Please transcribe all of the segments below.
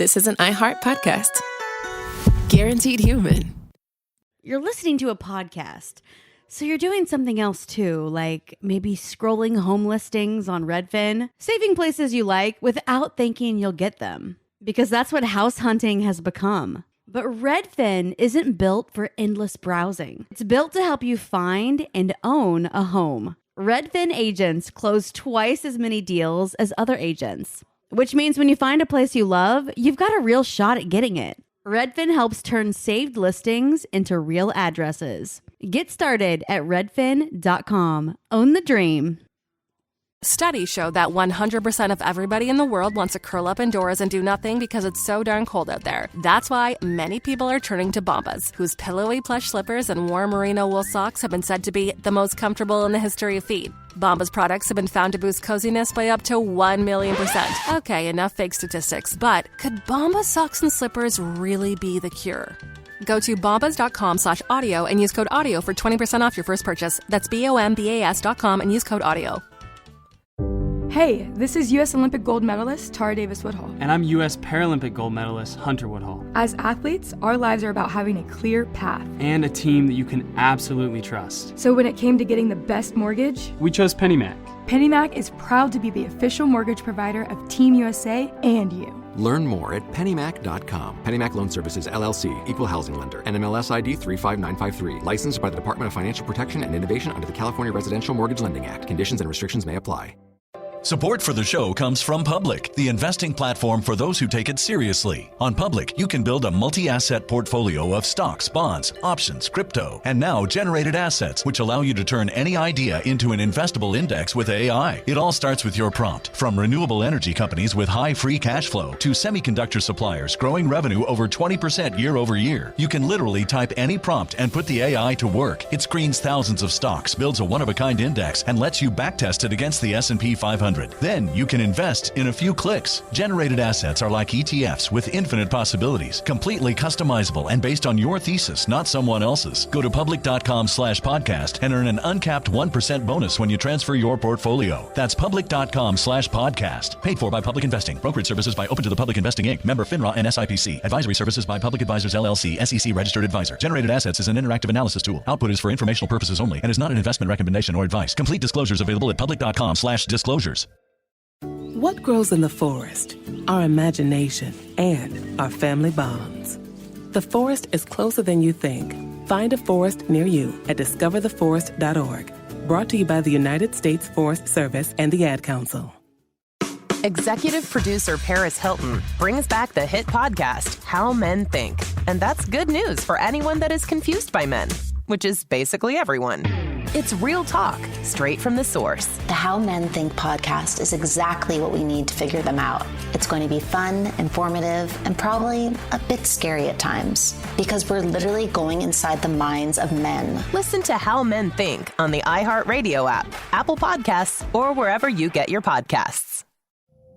this is an iHeart podcast. Guaranteed human. You're listening to a podcast, so you're doing something else too, like maybe scrolling home listings on Redfin, saving places you like without thinking you'll get them, because that's what house hunting has become. But Redfin isn't built for endless browsing. It's built to help you find and own a home. Redfin agents close twice as many deals as other agents, which means when you find a place you love, you've got a real shot at getting it. Redfin helps turn saved listings into real addresses. Get started at redfin.com. Own the dream. Studies show that 100% of everybody in the world wants to curl up indoors and do nothing because it's so darn cold out there. That's why many people are turning to Bombas, whose pillowy plush slippers and warm merino wool socks have been said to be the most comfortable in the history of feet. Bombas products have been found to boost coziness by up to 1,000,000%. Okay, enough fake statistics, but could Bombas socks and slippers really be the cure? Go to bombas.com/audio and use code AUDIO for 20% off your first purchase. That's BOMBAS.com and use code AUDIO. Hey, this is U.S. Olympic gold medalist Tara Davis Woodhull. And I'm U.S. Paralympic gold medalist Hunter Woodhull. As athletes, our lives are about having a clear path. And a team that you can absolutely trust. So when it came to getting the best mortgage, we chose PennyMac. PennyMac is proud to be the official mortgage provider of Team USA and you. Learn more at pennymac.com. PennyMac Loan Services, LLC, Equal Housing Lender, NMLS ID 35953. Licensed by the Department of Financial Protection and Innovation under the California Residential Mortgage Lending Act. Conditions and restrictions may apply. Support for the show comes from Public, the investing platform for those who take it seriously. On Public, you can build a multi-asset portfolio of stocks, bonds, options, crypto, and now generated assets, which allow you to turn any idea into an investable index with AI. It all starts with your prompt. From renewable energy companies with high free cash flow to semiconductor suppliers growing revenue over 20% year over year. You can literally type any prompt and put the AI to work. It screens thousands of stocks, builds a one-of-a-kind index, and lets you backtest it against the S&P 500. Then you can invest in a few clicks. Generated assets are like ETFs with infinite possibilities, completely customizable and based on your thesis, not someone else's. Go to public.com/podcast and earn an uncapped 1% bonus when you transfer your portfolio. That's public.com/podcast. Paid for by Public Investing. Brokerage services by Open to the Public Investing Inc. Member FINRA and SIPC. Advisory services by Public Advisors LLC, SEC registered advisor. Generated assets is an interactive analysis tool. Output is for informational purposes only and is not an investment recommendation or advice. Complete disclosures available at public.com/disclosures. What grows in the forest? Our imagination and our family bonds. The forest is closer than you think. Find a forest near you at discovertheforest.org. Brought to you by the United States Forest Service and the Ad Council. Executive producer Paris Hilton brings back the hit podcast, How Men Think. And that's good news for anyone that is confused by men, which is basically everyone. It's real talk, straight from the source. The How Men Think podcast is exactly what we need to figure them out. It's going to be fun, informative, and probably a bit scary at times, because we're literally going inside the minds of men. Listen to How Men Think on the iHeartRadio app, Apple Podcasts, or wherever you get your podcasts.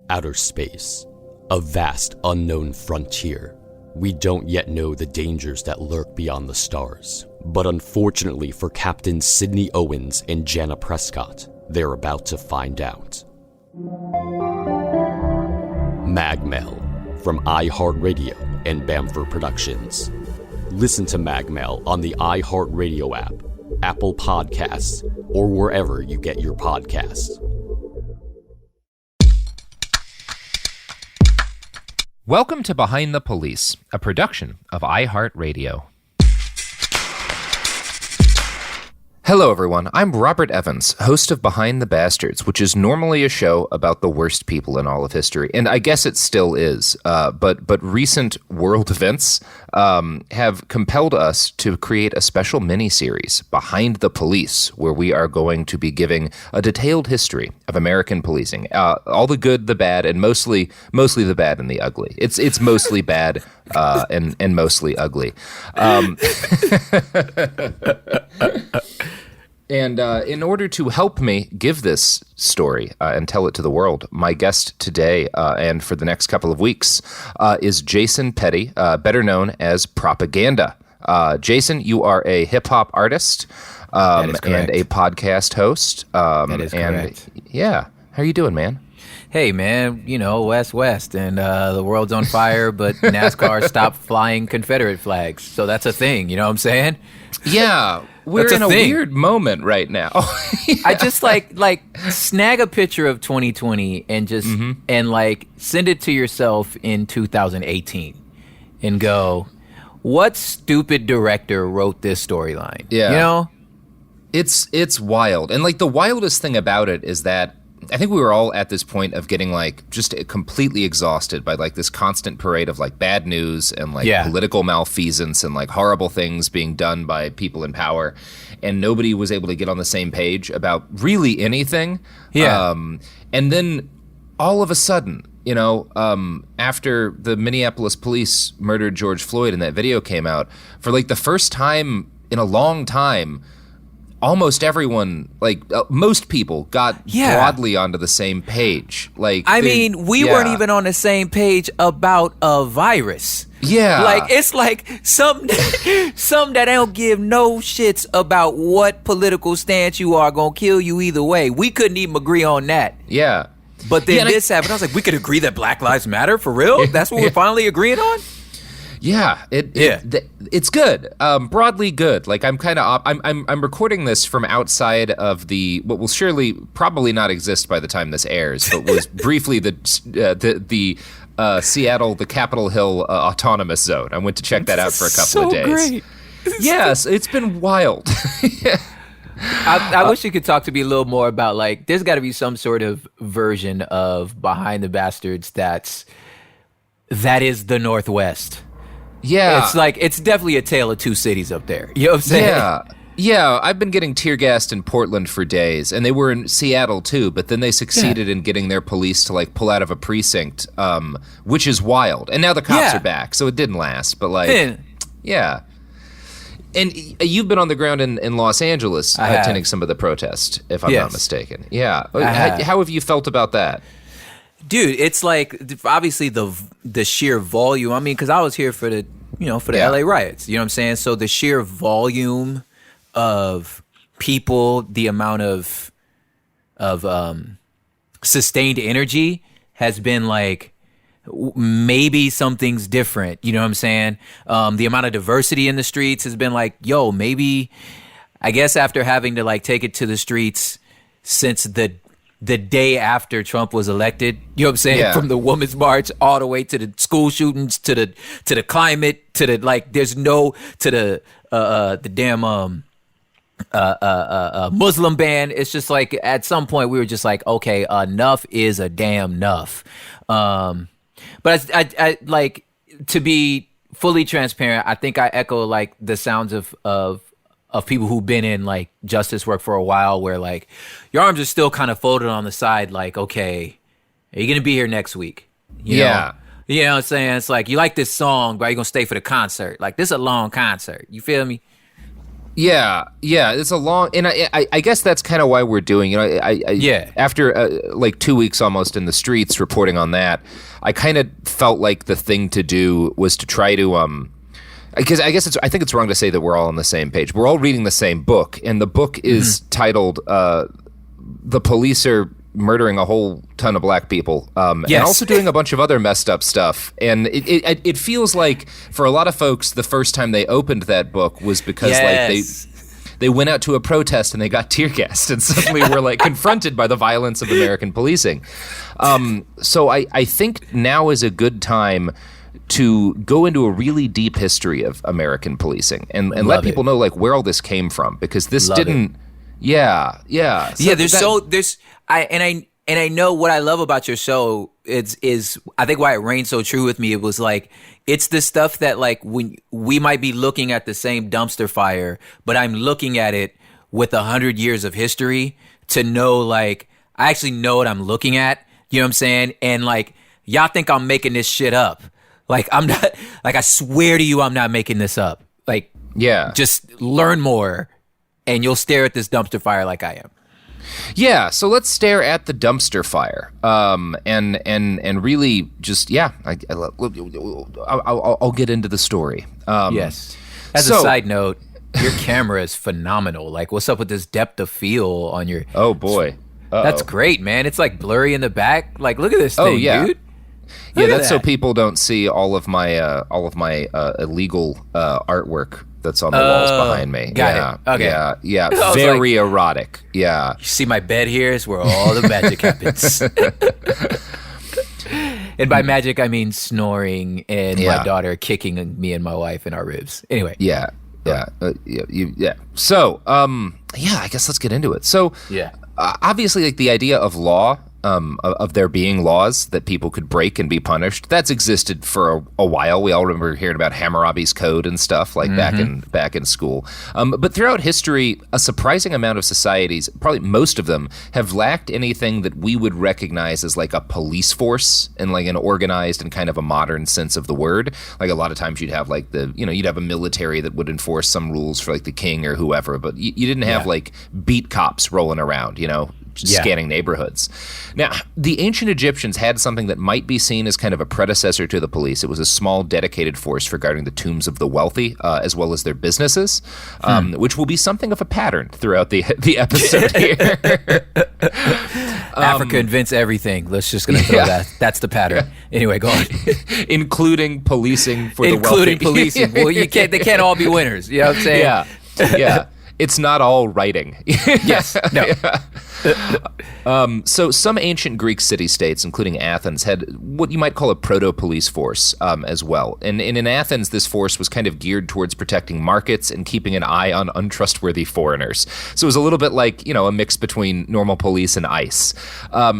Outer space, a vast unknown frontier. We don't yet know the dangers that lurk beyond the stars. But unfortunately for Captain Sidney Owens and Jana Prescott, they're about to find out. Magmail from iHeartRadio and Bamford Productions. Listen to Magmail on the iHeartRadio app, Apple Podcasts, or wherever you get your podcasts. Welcome to Behind the Police, a production of iHeartRadio. Hello, everyone. I'm Robert Evans, host of Behind the Bastards, which is normally a show about the worst people in all of history, and I guess it still is. But recent world events have compelled us to create a special mini-series, Behind the Police, where we are going to be giving a detailed history of American policing, all the good, the bad, and mostly the bad and the ugly. It's mostly bad and mostly ugly. And in order to help me give this story and tell it to the world, my guest today and for the next couple of weeks is Jason Petty, better known as Propaganda. Jason, you are a hip-hop artist and a podcast host. That is correct. Yeah. How are you doing, man? hey, man, West, and the world's on fire, but NASCAR stopped flying Confederate flags. So that's a thing, you know what I'm saying? Yeah, we're in a weird moment right now. I just like snag a picture of 2020 and just and like send it to yourself in 2018 and go, what stupid director wrote this storyline? Yeah. It's wild. And like the wildest thing about it is that I think we were all at this point of getting like just completely exhausted by like this constant parade of like bad news and like political malfeasance and like horrible things being done by people in power, and nobody was able to get on the same page about really anything. And then all of a sudden, after the Minneapolis police murdered George Floyd and that video came out, for like the first time in a long time, almost everyone, most people got broadly onto the same page. We weren't even on the same page about a virus. Yeah. It's like something that don't give no shits about what political stance you are gonna kill you either way. We couldn't even agree on that. Yeah. But then this happened. I was like, we could agree that Black Lives Matter for real? That's what we're finally agreeing on? Yeah, it's good. Broadly good. Like I'm kind of I'm recording this from outside of what will probably not exist by the time this airs, but was briefly the Seattle, the Capitol Hill autonomous zone. I went to check that out for a couple of days. Great. Yes, it's been wild. I wish you could talk to me a little more about there's got to be some sort of version of Behind the Bastards that is the Northwest. Yeah. It's definitely a tale of two cities up there. You know what I'm saying? Yeah. I've been getting tear gassed in Portland for days, and they were in Seattle too, but then they succeeded in getting their police to pull out of a precinct, which is wild. And now the cops are back, so it didn't last, but yeah. And you've been on the ground in Los Angeles attending some of the protests, if I'm not mistaken. Yeah. How have you felt about that? Dude, it's obviously the sheer volume. I mean, because I was here for the LA riots. You know what I'm saying? So the sheer volume of people, the amount of sustained energy has been maybe something's different. You know what I'm saying? The amount of diversity in the streets has been maybe. I guess after having to take it to the streets since the day after Trump was elected, you know what I'm saying? Yeah. From the Women's March all the way to the school shootings, to the climate, to the there's no to the damn Muslim ban. It's just at some point we were just okay, enough is a damn enough. But I to be fully transparent, I think I echo the sounds of people who've been in justice work for a while, where your arms are still kind of folded on the side, okay, are you gonna be here next week? You know what I'm saying? It's you like this song, but are you gonna stay for the concert? This is a long concert. You feel me? Yeah, it's a long, and I guess that's kind of why we're doing. After 2 weeks almost in the streets reporting on that, I kind of felt like the thing to do was to try to because I think it's wrong to say that we're all on the same page. We're all reading the same book, and the book is titled "The Police Are Murdering a Whole Ton of Black People," and also doing a bunch of other messed up stuff. And it feels like for a lot of folks, the first time they opened that book was because they went out to a protest and they got tear gassed, and suddenly were confronted by the violence of American policing. So I think now is a good time to go into a really deep history of American policing and let people know where all this came from, because this didn't. Yeah. I know what I love about your show is I think why it reigns so true with me. It was it's the stuff that when we might be looking at the same dumpster fire, but I'm looking at it with 100 years of history to know I actually know what I'm looking at. You know what I'm saying? And y'all think I'm making this shit up. I'm not, I swear to you, I'm not making this up. Just learn more and you'll stare at this dumpster fire like I am. Yeah, so let's stare at the dumpster fire, and really just I'll get into the story. Yes. As a side note, your camera is phenomenal. What's up with this depth of field on your? Oh boy. That's great, man. It's like blurry in the back. Like, look at this thing, dude. Yeah, that's so people don't see all of my illegal artwork that's on the walls behind me. Got it. Okay. Yeah. Very erotic. Yeah. You see my bed here is where all the magic happens. And by magic, I mean snoring and my daughter kicking me and my wife in our ribs. Anyway. Yeah. So, I guess let's get into it. So, obviously, like the idea of law, of there being laws that people could break and be punished, that's existed for a while. We all remember hearing about Hammurabi's Code and stuff like back in school. But throughout history, a surprising amount of societies, probably most of them, have lacked anything that we would recognize as like a police force in like an organized and kind of a modern sense of the word. Like a lot of times you'd have like you'd have a military that would enforce some rules for like the king or whoever, but you didn't have like beat cops rolling around, scanning neighborhoods. Now, the ancient Egyptians had something that might be seen as kind of a predecessor to the police. It was a small, dedicated force for guarding the tombs of the wealthy, as well as their businesses, which will be something of a pattern throughout the episode here. Africa invents everything. Let's just going to throw that. That's the pattern. Anyway, go on. Including policing for the wealthy. Including policing. Well, they can't all be winners. You know what I'm saying? Yeah. It's not all writing. Yes. No. So some ancient Greek city-states, including Athens, had what you might call a proto-police force as well. And in Athens, this force was kind of geared towards protecting markets and keeping an eye on untrustworthy foreigners. So it was a little bit like, a mix between normal police and ICE.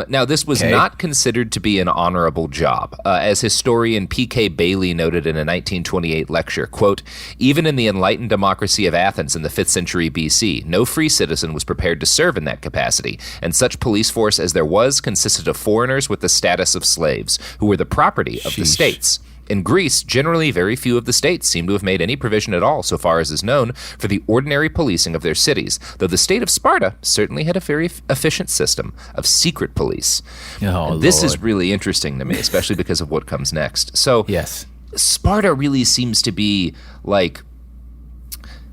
Now, this was not considered to be an honorable job. As historian P.K. Bailey noted in a 1928 lecture, quote, "Even in the enlightened democracy of Athens in the 5th century BC, no free citizen was prepared to serve in that capacity, and such police force as there was consisted of foreigners with the status of slaves, who were the property of the states. In Greece, generally very few of the states seem to have made any provision at all, so far as is known, for the ordinary policing of their cities, though the state of Sparta certainly had a very efficient system of secret police." This is really interesting to me, especially because of what comes next. So, Sparta really seems to be like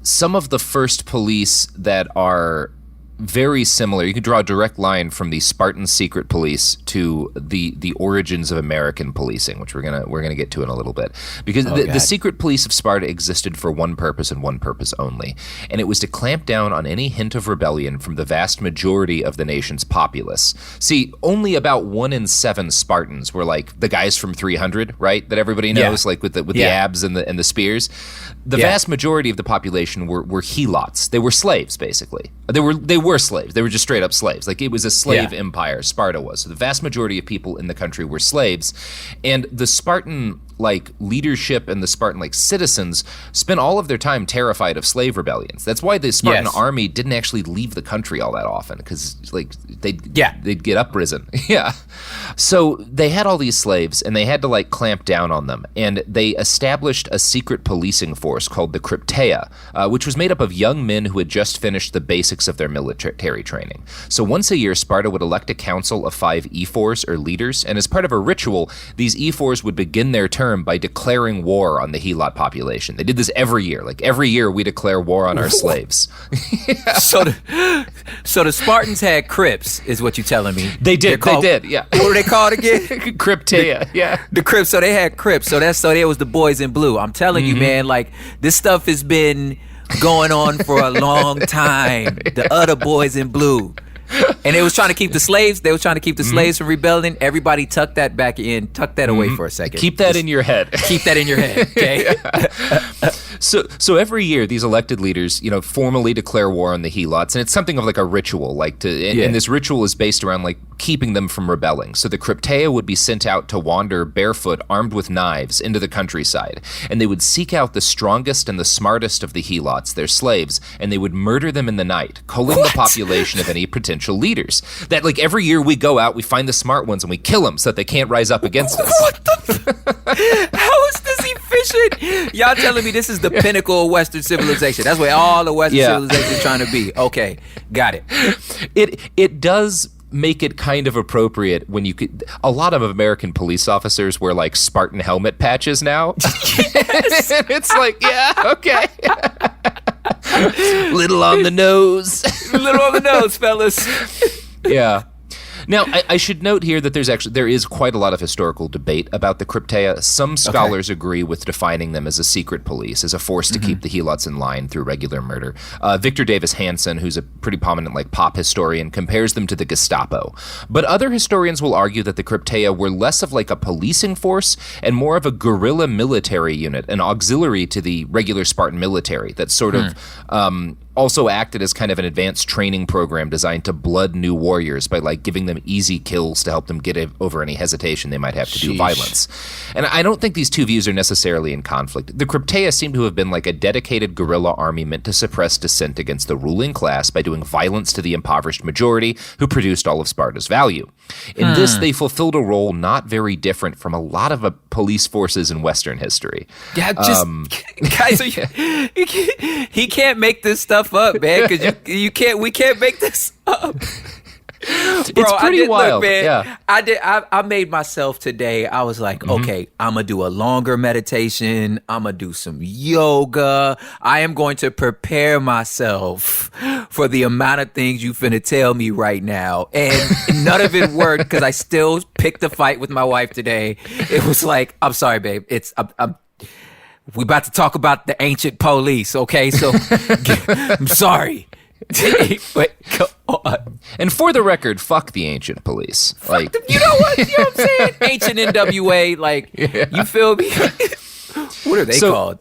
some of the first police that are very similar. You can draw a direct line from the Spartan secret police to the origins of American policing, which we're gonna get to in a little bit. Because the secret police of Sparta existed for one purpose and one purpose only, and it was to clamp down on any hint of rebellion from the vast majority of the nation's populace. See, only about 1 in 7 Spartans were like the guys from 300, right? That everybody knows, like with the abs and the spears. The vast majority of the population were helots. They were slaves, basically. They were slaves. They were just straight up slaves. Like, it was a slave empire, Sparta was. So the vast majority of people in the country were slaves. And the Spartan leadership and the Spartan citizens spent all of their time terrified of slave rebellions. That's why the Spartan army didn't actually leave the country all that often, because they'd get uprisen. So they had all these slaves, and they had to clamp down on them, and they established a secret policing force called the Crypteia, which was made up of young men who had just finished the basics of their military training. So once a year, Sparta would elect a council of 5 ephors, or leaders, and as part of a ritual, these ephors would begin their term by declaring war on the helot population. They did this every year. Every year we declare war on our slaves. So the Spartans had Crips, is what you're telling me. They did. What were they called again? Crypteia. The Crips. So they had Crips. So they was the boys in blue. I'm telling you, man, this stuff has been going on for a long time. The other boys in blue. And they was trying to keep the slaves. They was trying to keep the slaves from rebelling. Everybody tuck that back in. Tuck that away for a second. Keep that in your head. Keep that in your head. Okay. So every year these elected leaders, formally declare war on the helots, and it's something of a ritual. And this ritual is based around keeping them from rebelling. So the Crypteia would be sent out to wander barefoot, armed with knives, into the countryside, and they would seek out the strongest and the smartest of the helots, their slaves, and they would murder them in the night, culling the population of any potential leaders. That every year we go out, we find the smart ones, and we kill them so that they can't rise up against us. What the? How is this efficient? Y'all telling me this is the pinnacle of Western civilization? That's where all the Western civilization is trying to be. Okay, got it. It does make it kind of appropriate when a lot of American police officers wear Spartan helmet patches now. It's okay. Little on the nose. Little on the nose, fellas. Yeah. Now, I should note here that there is quite a lot of historical debate about the Crypteia. Some scholars agree with defining them as a secret police, as a force to keep the Helots in line through regular murder. Victor Davis Hansen, who's a pretty prominent pop historian, compares them to the Gestapo. But other historians will argue that the Crypteia were less of a policing force and more of a guerrilla military unit, an auxiliary to the regular Spartan military that sort of also acted as kind of an advanced training program designed to blood new warriors by giving them easy kills to help them get over any hesitation they might have to do violence. And I don't think these two views are necessarily in conflict. The Crypteia seem to have been a dedicated guerrilla army meant to suppress dissent against the ruling class by doing violence to the impoverished majority who produced all of Sparta's value. In this, they fulfilled a role not very different from a lot of police forces in Western history. Yeah, just guys, he can't make this stuff up, man. Because we can't make this up. Bro, it's pretty wild. Look, man, yeah. I made myself today. I was like, okay, I'm gonna do a longer meditation. I'm gonna do some yoga. I am going to prepare myself for the amount of things you finna tell me right now. And none of it worked because I still picked a fight with my wife today. It was like, I'm sorry, babe. We about to talk about the ancient police, okay? So I'm sorry. But go on. And for the record, fuck the ancient police. You know what? You know what I'm saying? Ancient NWA, you feel me? What are they called?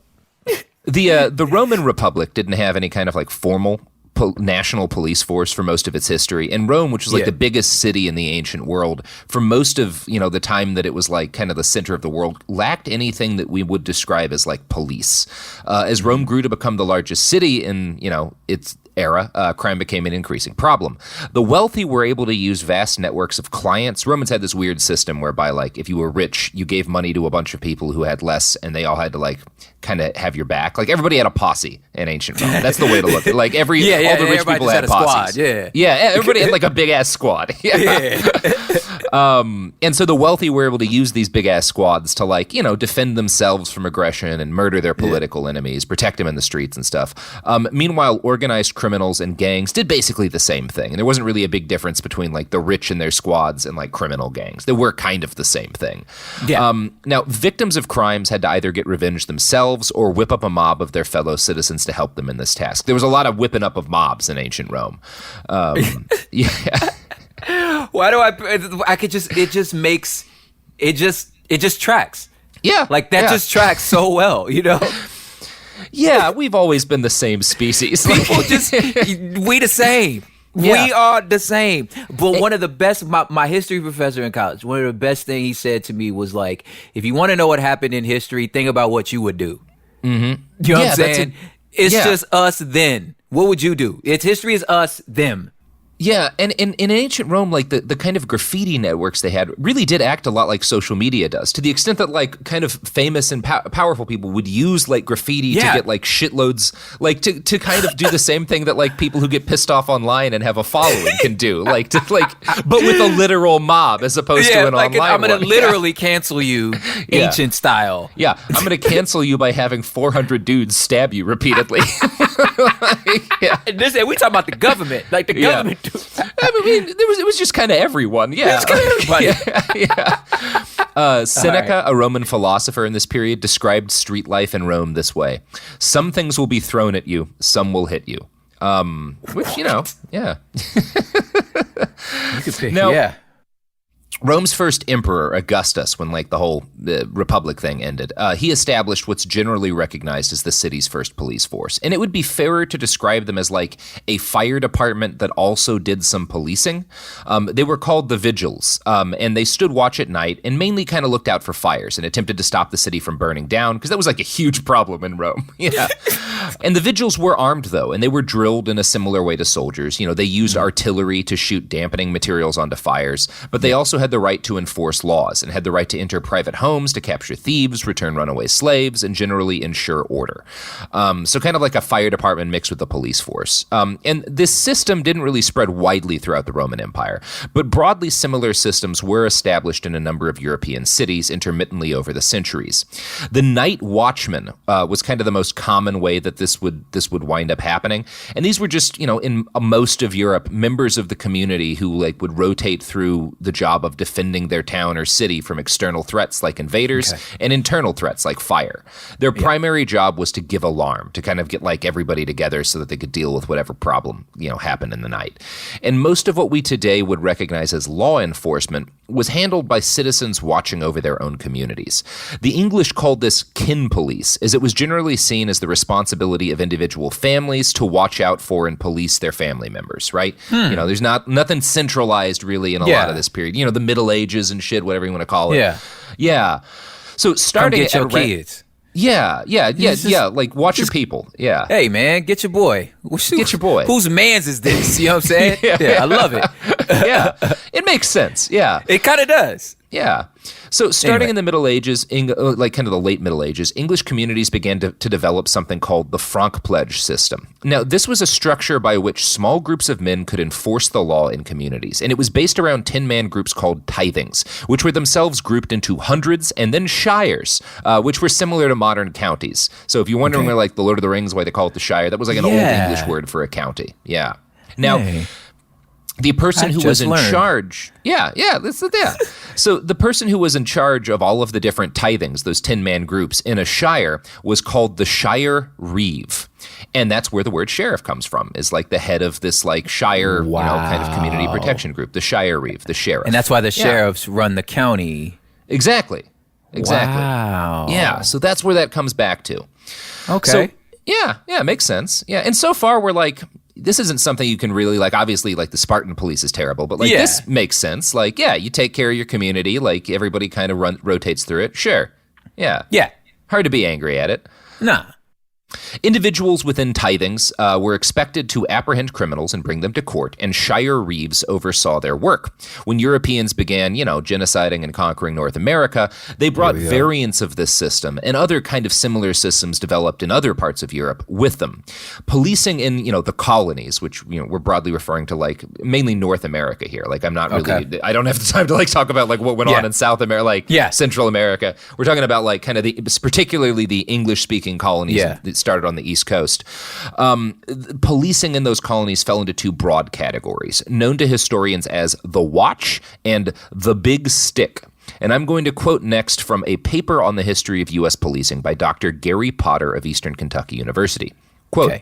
The Roman Republic didn't have any kind of formal national police force for most of its history. And Rome, which was the biggest city in the ancient world, for most of the time that it was kind of the center of the world, lacked anything that we would describe as police. As Rome grew to become the largest city in its era, crime became an increasing problem. The wealthy were able to use vast networks of clients. Romans had this weird system whereby if you were rich, you gave money to a bunch of people who had less, and they all had to kind of have your back. Everybody had a posse in ancient Rome. That's the way to look at it. All the rich people had posses. Everybody had a big ass squad. And so the wealthy were able to use these big ass squads to defend themselves from aggression and murder their political enemies, protect them in the streets and stuff. Meanwhile, organized criminals and gangs did basically the same thing. And there wasn't really a big difference between the rich and their squads and criminal gangs. They were kind of the same thing. Yeah. Now, victims of crimes had to either get revenge themselves or whip up a mob of their fellow citizens to help them in this task. There was a lot of whipping up of mobs in ancient Rome. Why do I could just, it just tracks. Yeah. That just tracks so well, Yeah, we've always been the same species. People we the same. Yeah. We are the same. But one of the best, my history professor in college, one of the best things he said to me was if you want to know what happened in history, think about what you would do. Mm-hmm. You know what I'm saying? It's just us then. What would you do? History is us, them. Yeah, and in ancient Rome, the kind of graffiti networks they had really did act a lot like social media does, to the extent that kind of famous and powerful people would use graffiti to get shitloads, to kind of do the same thing that people who get pissed off online and have a following can do, but with a literal mob as opposed to an online I'm gonna one. literally cancel you, ancient style. Yeah, I'm gonna cancel you by having 400 dudes stab you repeatedly. And we talking about the government, the government. I mean, it was just kind of everyone. Yeah. Seneca, a Roman philosopher in this period, described street life in Rome this way: some things will be thrown at you, some will hit you. Which, yeah. You could say, Rome's first emperor, Augustus, when the whole republic thing ended, he established what's generally recognized as the city's first police force. And it would be fairer to describe them as a fire department that also did some policing. They were called the Vigils, and they stood watch at night and mainly kind of looked out for fires and attempted to stop the city from burning down, because that was a huge problem in Rome. And the Vigils were armed, though, and they were drilled in a similar way to soldiers. They used artillery to shoot dampening materials onto fires, but they also had the right to enforce laws and had the right to enter private homes to capture thieves, return runaway slaves, and generally ensure order. So kind of like a fire department mixed with the police force. And this system didn't really spread widely throughout the Roman Empire, but broadly similar systems were established in a number of European cities intermittently over the centuries. The night watchman was kind of the most common way that this would wind up happening. And these were just, in most of Europe, members of the community who would rotate through the job of defending their town or city from external threats like invaders and internal threats like fire. Their primary job was to give alarm, to kind of get everybody together so that they could deal with whatever problem, happened in the night. And most of what we today would recognize as law enforcement was handled by citizens watching over their own communities. The English called this kin police, as it was generally seen as the responsibility of individual families to watch out for and police their family members, right? There's nothing centralized really in a lot of this period. The Middle Ages and shit, whatever you want to call it. Yeah. So starting Come get your kids. Yeah. Watch your people. Yeah. Hey, man, get your boy. Get your boy. Whose man's is this? You know what I'm saying? Yeah, I love it. Yeah. It makes sense. Yeah. It kind of does. Yeah. So starting in the Middle Ages, kind of the late Middle Ages, English communities began to develop something called the Franc Pledge system. Now, this was a structure by which small groups of men could enforce the law in communities, and it was based around 10-man groups called tithings, which were themselves grouped into hundreds and then shires, which were similar to modern counties. So if you're wondering where the Lord of the Rings, why they call it the Shire, that was an old English word for a county. Yeah. Now, the person who was in charge, So the person who was in charge of all of the different tithings, those 10-man groups in a shire, was called the shire reeve. And that's where the word sheriff comes from, is the head of this shire, kind of community protection group, the shire reeve, the sheriff. And that's why the sheriffs run the county. Exactly. Wow. Yeah, so that's where that comes back to. Okay. So, yeah, makes sense. Yeah, and so far we're this isn't something you can really obviously the Spartan police is terrible, but this makes sense. You take care of your community, everybody kind of rotates through it. Sure. Yeah. Hard to be angry at it. Nah. Individuals within tithings were expected to apprehend criminals and bring them to court, and shire reeves oversaw their work. When Europeans began, genociding and conquering North America, they brought variants of this system and other kind of similar systems developed in other parts of Europe with them. Policing in, the colonies, which, we're broadly referring to mainly North America here. I'm not really, I don't have the time to talk about what went on in South America, Central America. We're talking about kind of particularly the English-speaking colonies that started on the East Coast. Policing in those colonies fell into two broad categories, known to historians as the Watch and the Big Stick. And I'm going to quote next from a paper on the history of U.S. policing by Dr. Gary Potter of Eastern Kentucky University. Quote,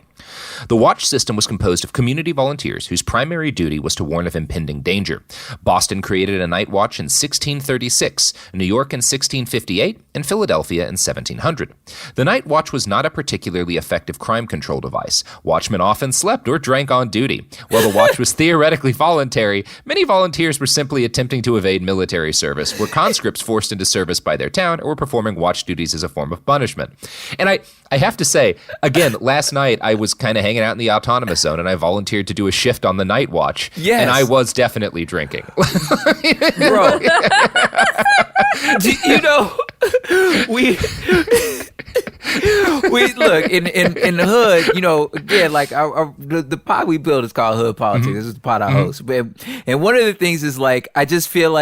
the watch system was composed of community volunteers whose primary duty was to warn of impending danger. Boston created a night watch in 1636, New York in 1658, and Philadelphia in 1700. The night watch was not a particularly effective crime control device. Watchmen often slept or drank on duty. While the watch was theoretically voluntary, many volunteers were simply attempting to evade military service, were conscripts forced into service by their town, or were performing watch duties as a form of punishment. And I have to say, again, last night I was kind of hanging out in the autonomous zone and I volunteered to do a shift on the night watch. Yes. And I was definitely drinking. Bro. we look in the hood, again, the pod we build is called Hood Politics. This is the pod I host. And one of the things is I just feel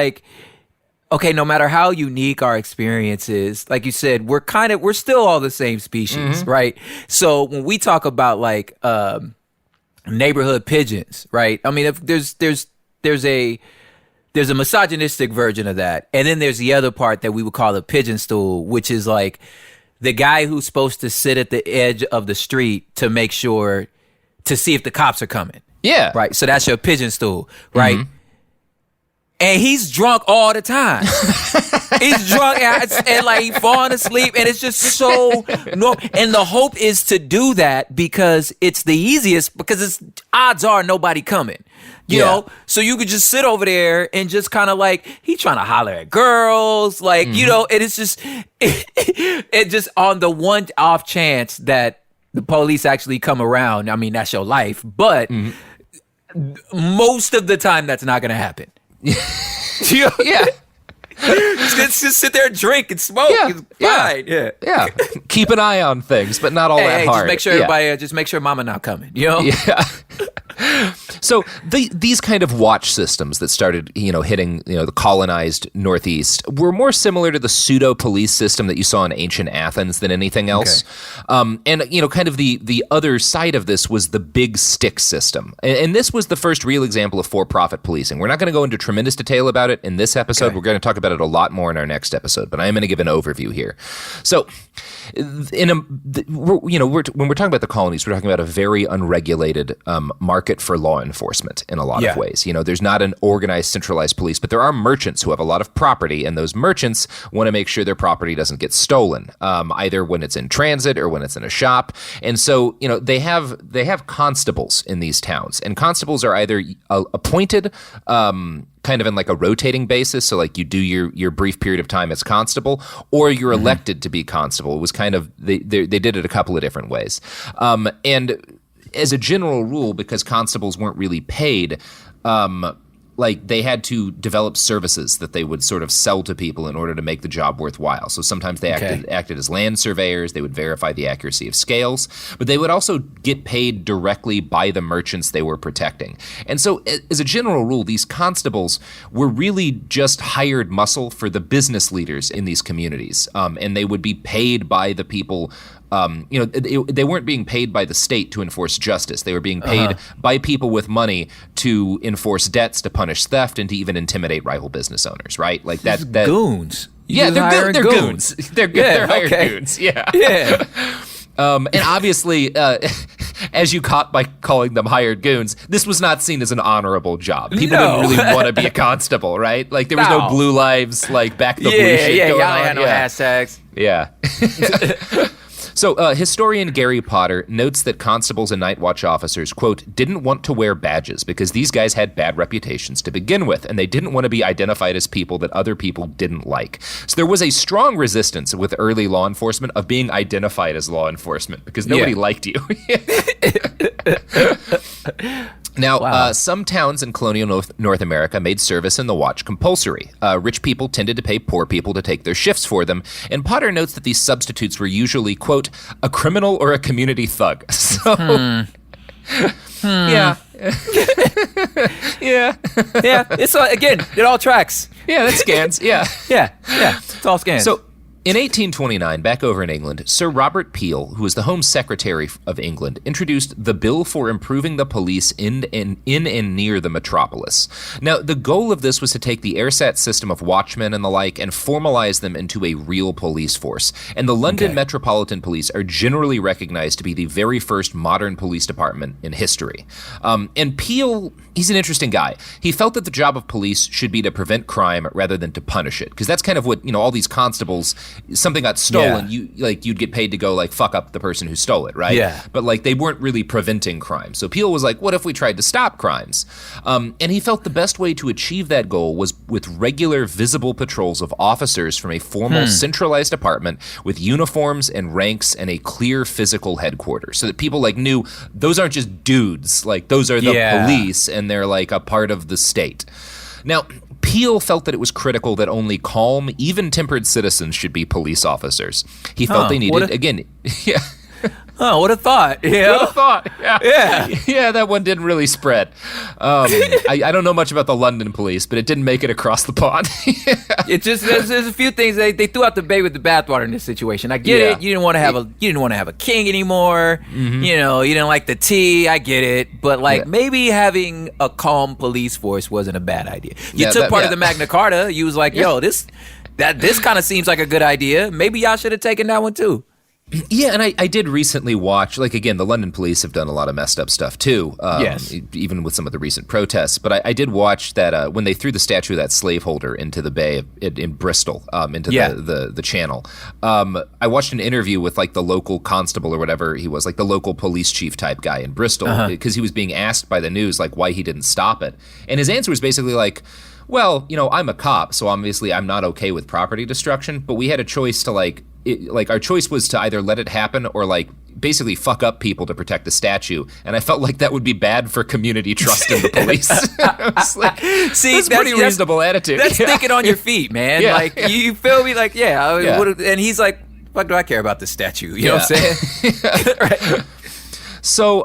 okay, no matter how unique our experience is, like you said, we're still all the same species, right? So when we talk about neighborhood pigeons, right? I mean, if there's a misogynistic version of that, and then there's the other part that we would call a pigeon stool, which is the guy who's supposed to sit at the edge of the street to make sure to see if the cops are coming. Yeah, right. So that's your pigeon stool, right? And he's drunk all the time. He's drunk and he falling asleep, and it's just so normal. And the hope is to do that because it's the easiest, because it's odds are nobody coming. You know, so you could just sit over there and just kind of he trying to holler at girls, and it's just it just on the one off chance that the police actually come around. I mean, that's your life, but most of the time that's not going to happen. Yeah. Just sit there and drink and smoke. It's fine. Yeah. Keep an eye on things, but not all that hard. Just make sure everybody, just make sure mama not coming. Yeah. So these kind of watch systems that started, hitting, the colonized Northeast were more similar to the pseudo-police system that you saw in ancient Athens than anything else. Okay. And, kind of the other side of this was the big stick system. And this was the first real example of for-profit policing. We're not going to go into tremendous detail about it in this episode. Okay. We're going to talk about it a lot more in our next episode, but I am going to give an overview here. So, when we're talking about the colonies, we're talking about a very unregulated market for law enforcement in a lot of ways. There's not an organized, centralized police, but there are merchants who have a lot of property, and those merchants want to make sure their property doesn't get stolen, either when it's in transit or when it's in a shop. And so, they have constables in these towns, and constables are either appointed kind of in like a rotating basis. So like you do your brief period of time as constable, or you're elected to be constable. It was kind of, they did it a couple of different ways. And as a general rule, because constables weren't really paid, like they had to develop services that they would sort of sell to people in order to make the job worthwhile. So sometimes they acted as land surveyors. They would verify the accuracy of scales, but they would also get paid directly by the merchants they were protecting. And so as a general rule, these constables were really just hired muscle for the business leaders in these communities. And they would be paid by the people. They weren't being paid by the state to enforce justice. They were being paid by people with money to enforce debts, to punish theft, and to even intimidate rival business owners, right? Like that goons. Yeah, they're goons. They're good. They're hired goons. Yeah. Yeah. And obviously, as you caught by calling them hired goons, this was not seen as an honorable job. People didn't really want to be a constable, right? Like there was no Blue Lives, like back the blue shit going on. Had no hashtags. Yeah. So historian Gary Potter notes that constables and night watch officers, quote, didn't want to wear badges because these guys had bad reputations to begin with, and they didn't want to be identified as people that other people didn't like. So there was a strong resistance with early law enforcement of being identified as law enforcement because nobody liked you. Now, some towns in colonial North America made service in the watch compulsory. Rich people tended to pay poor people to take their shifts for them, and Potter notes that these substitutes were usually, quote, a criminal or a community thug. So, yeah. Yeah. It's again, it all tracks. Yeah, that scans. Yeah. Yeah. It's all scans. So, in 1829, back over in England, Sir Robert Peel, who was the Home Secretary of England, introduced the Bill for Improving the Police in and near the metropolis. Now, the goal of this was to take the AirSat system of watchmen and the like and formalize them into a real police force. And the London Metropolitan Police are generally recognized to be the very first modern police department in history. And Peel, he's an interesting guy. He felt that the job of police should be to prevent crime rather than to punish it, because that's kind of what, all these constables, something got stolen, you'd get paid to go like fuck up the person who stole it, right? Yeah. But like they weren't really preventing crime. So Peel was like, what if we tried to stop crimes? And he felt the best way to achieve that goal was with regular visible patrols of officers from a formal centralized department with uniforms and ranks and a clear physical headquarters, so that people like knew those aren't just dudes, like those are the police and they're like a part of the state. Now, Peel felt that it was critical that only calm, even-tempered citizens should be police officers. He felt they needed, Oh, what a thought. Yeah. What a thought. Yeah, that one didn't really spread. I don't know much about the London police, but it didn't make it across the pond. It just there's a few things they threw out the baby with the bathwater in this situation. I get it. You didn't want to have a king anymore. Mm-hmm. You didn't like the tea. I get it. But maybe having a calm police force wasn't a bad idea. You took part of the Magna Carta. You was like, yo, this kind of seems like a good idea. Maybe y'all should have taken that one too. Yeah, and I did recently watch, like, again, the London police have done a lot of messed up stuff, too, even with some of the recent protests. But I did watch that when they threw the statue of that slaveholder into the bay in Bristol, into the channel. I watched an interview with, like, the local constable or whatever he was, like the local police chief type guy in Bristol, because he was being asked by the news, like, why he didn't stop it. And his answer was basically like, well, I'm a cop, so obviously I'm not okay with property destruction, but we had a choice to, our choice was to either let it happen or, basically fuck up people to protect the statue. And I felt like that would be bad for community trust in the police. I was like, see, that's a pretty reasonable attitude. That's thinking on your feet, man. You feel me? And he's like, fuck do I care about this statue? You know what I'm saying? Right. So,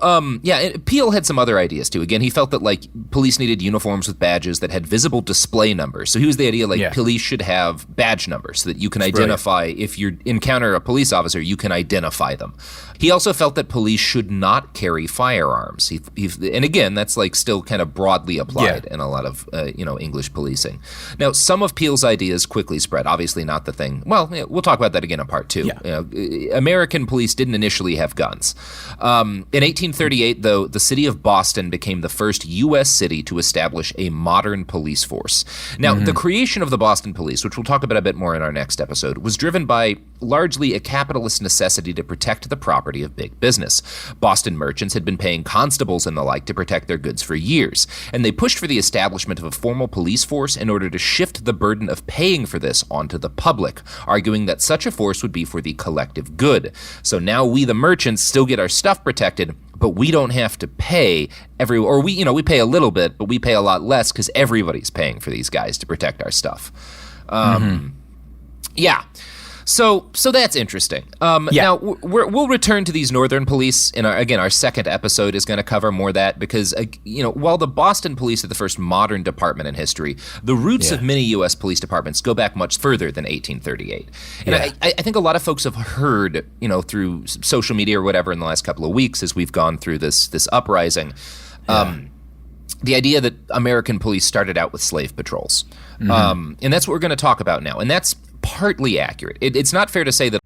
Peel had some other ideas too. Again, he felt that like police needed uniforms with badges that had visible display numbers. So he was the idea police should have badge numbers so that you can identify if you encounter a police officer, you can identify them. He also felt that police should not carry firearms. And again, that's like still kind of broadly applied in a lot of English policing. Now, some of Peel's ideas quickly spread. Obviously, not the thing. Well, we'll talk about that again in part 2. Yeah. American police didn't initially have guns. In 1838, though, the city of Boston became the first U.S. city to establish a modern police force. Now, the creation of the Boston Police, which we'll talk about a bit more in our next episode, was driven by largely a capitalist necessity to protect the property of big business. Boston merchants had been paying constables and the like to protect their goods for years, and they pushed for the establishment of a formal police force in order to shift the burden of paying for this onto the public, arguing that such a force would be for the collective good. So now we, the merchants, still get our stuff protected, but we don't have to pay we pay a little bit, but we pay a lot less because everybody's paying for these guys to protect our stuff. Yeah. So that's interesting. Now, we'll return to these northern police. In our second episode is going to cover more of that because, while the Boston Police are the first modern department in history, the roots of many U.S. police departments go back much further than 1838. And I think a lot of folks have heard, through social media or whatever in the last couple of weeks as we've gone through this uprising, the idea that American police started out with slave patrols. And that's what we're going to talk about now. And that's partly accurate. It's not fair to say that...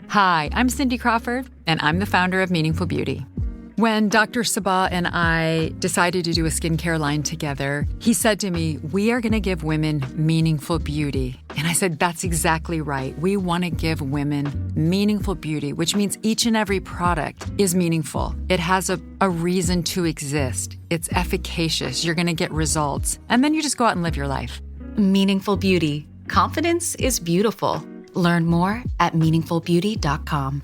Hi, I'm Cindy Crawford, and I'm the founder of Meaningful Beauty. When Dr. Sabah and I decided to do a skincare line together, he said to me, we are going to give women meaningful beauty. And I said, that's exactly right. We want to give women meaningful beauty, which means each and every product is meaningful. It has a reason to exist. It's efficacious. You're going to get results. And then you just go out and live your life. Meaningful Beauty. Confidence is beautiful. Learn more at meaningfulbeauty.com.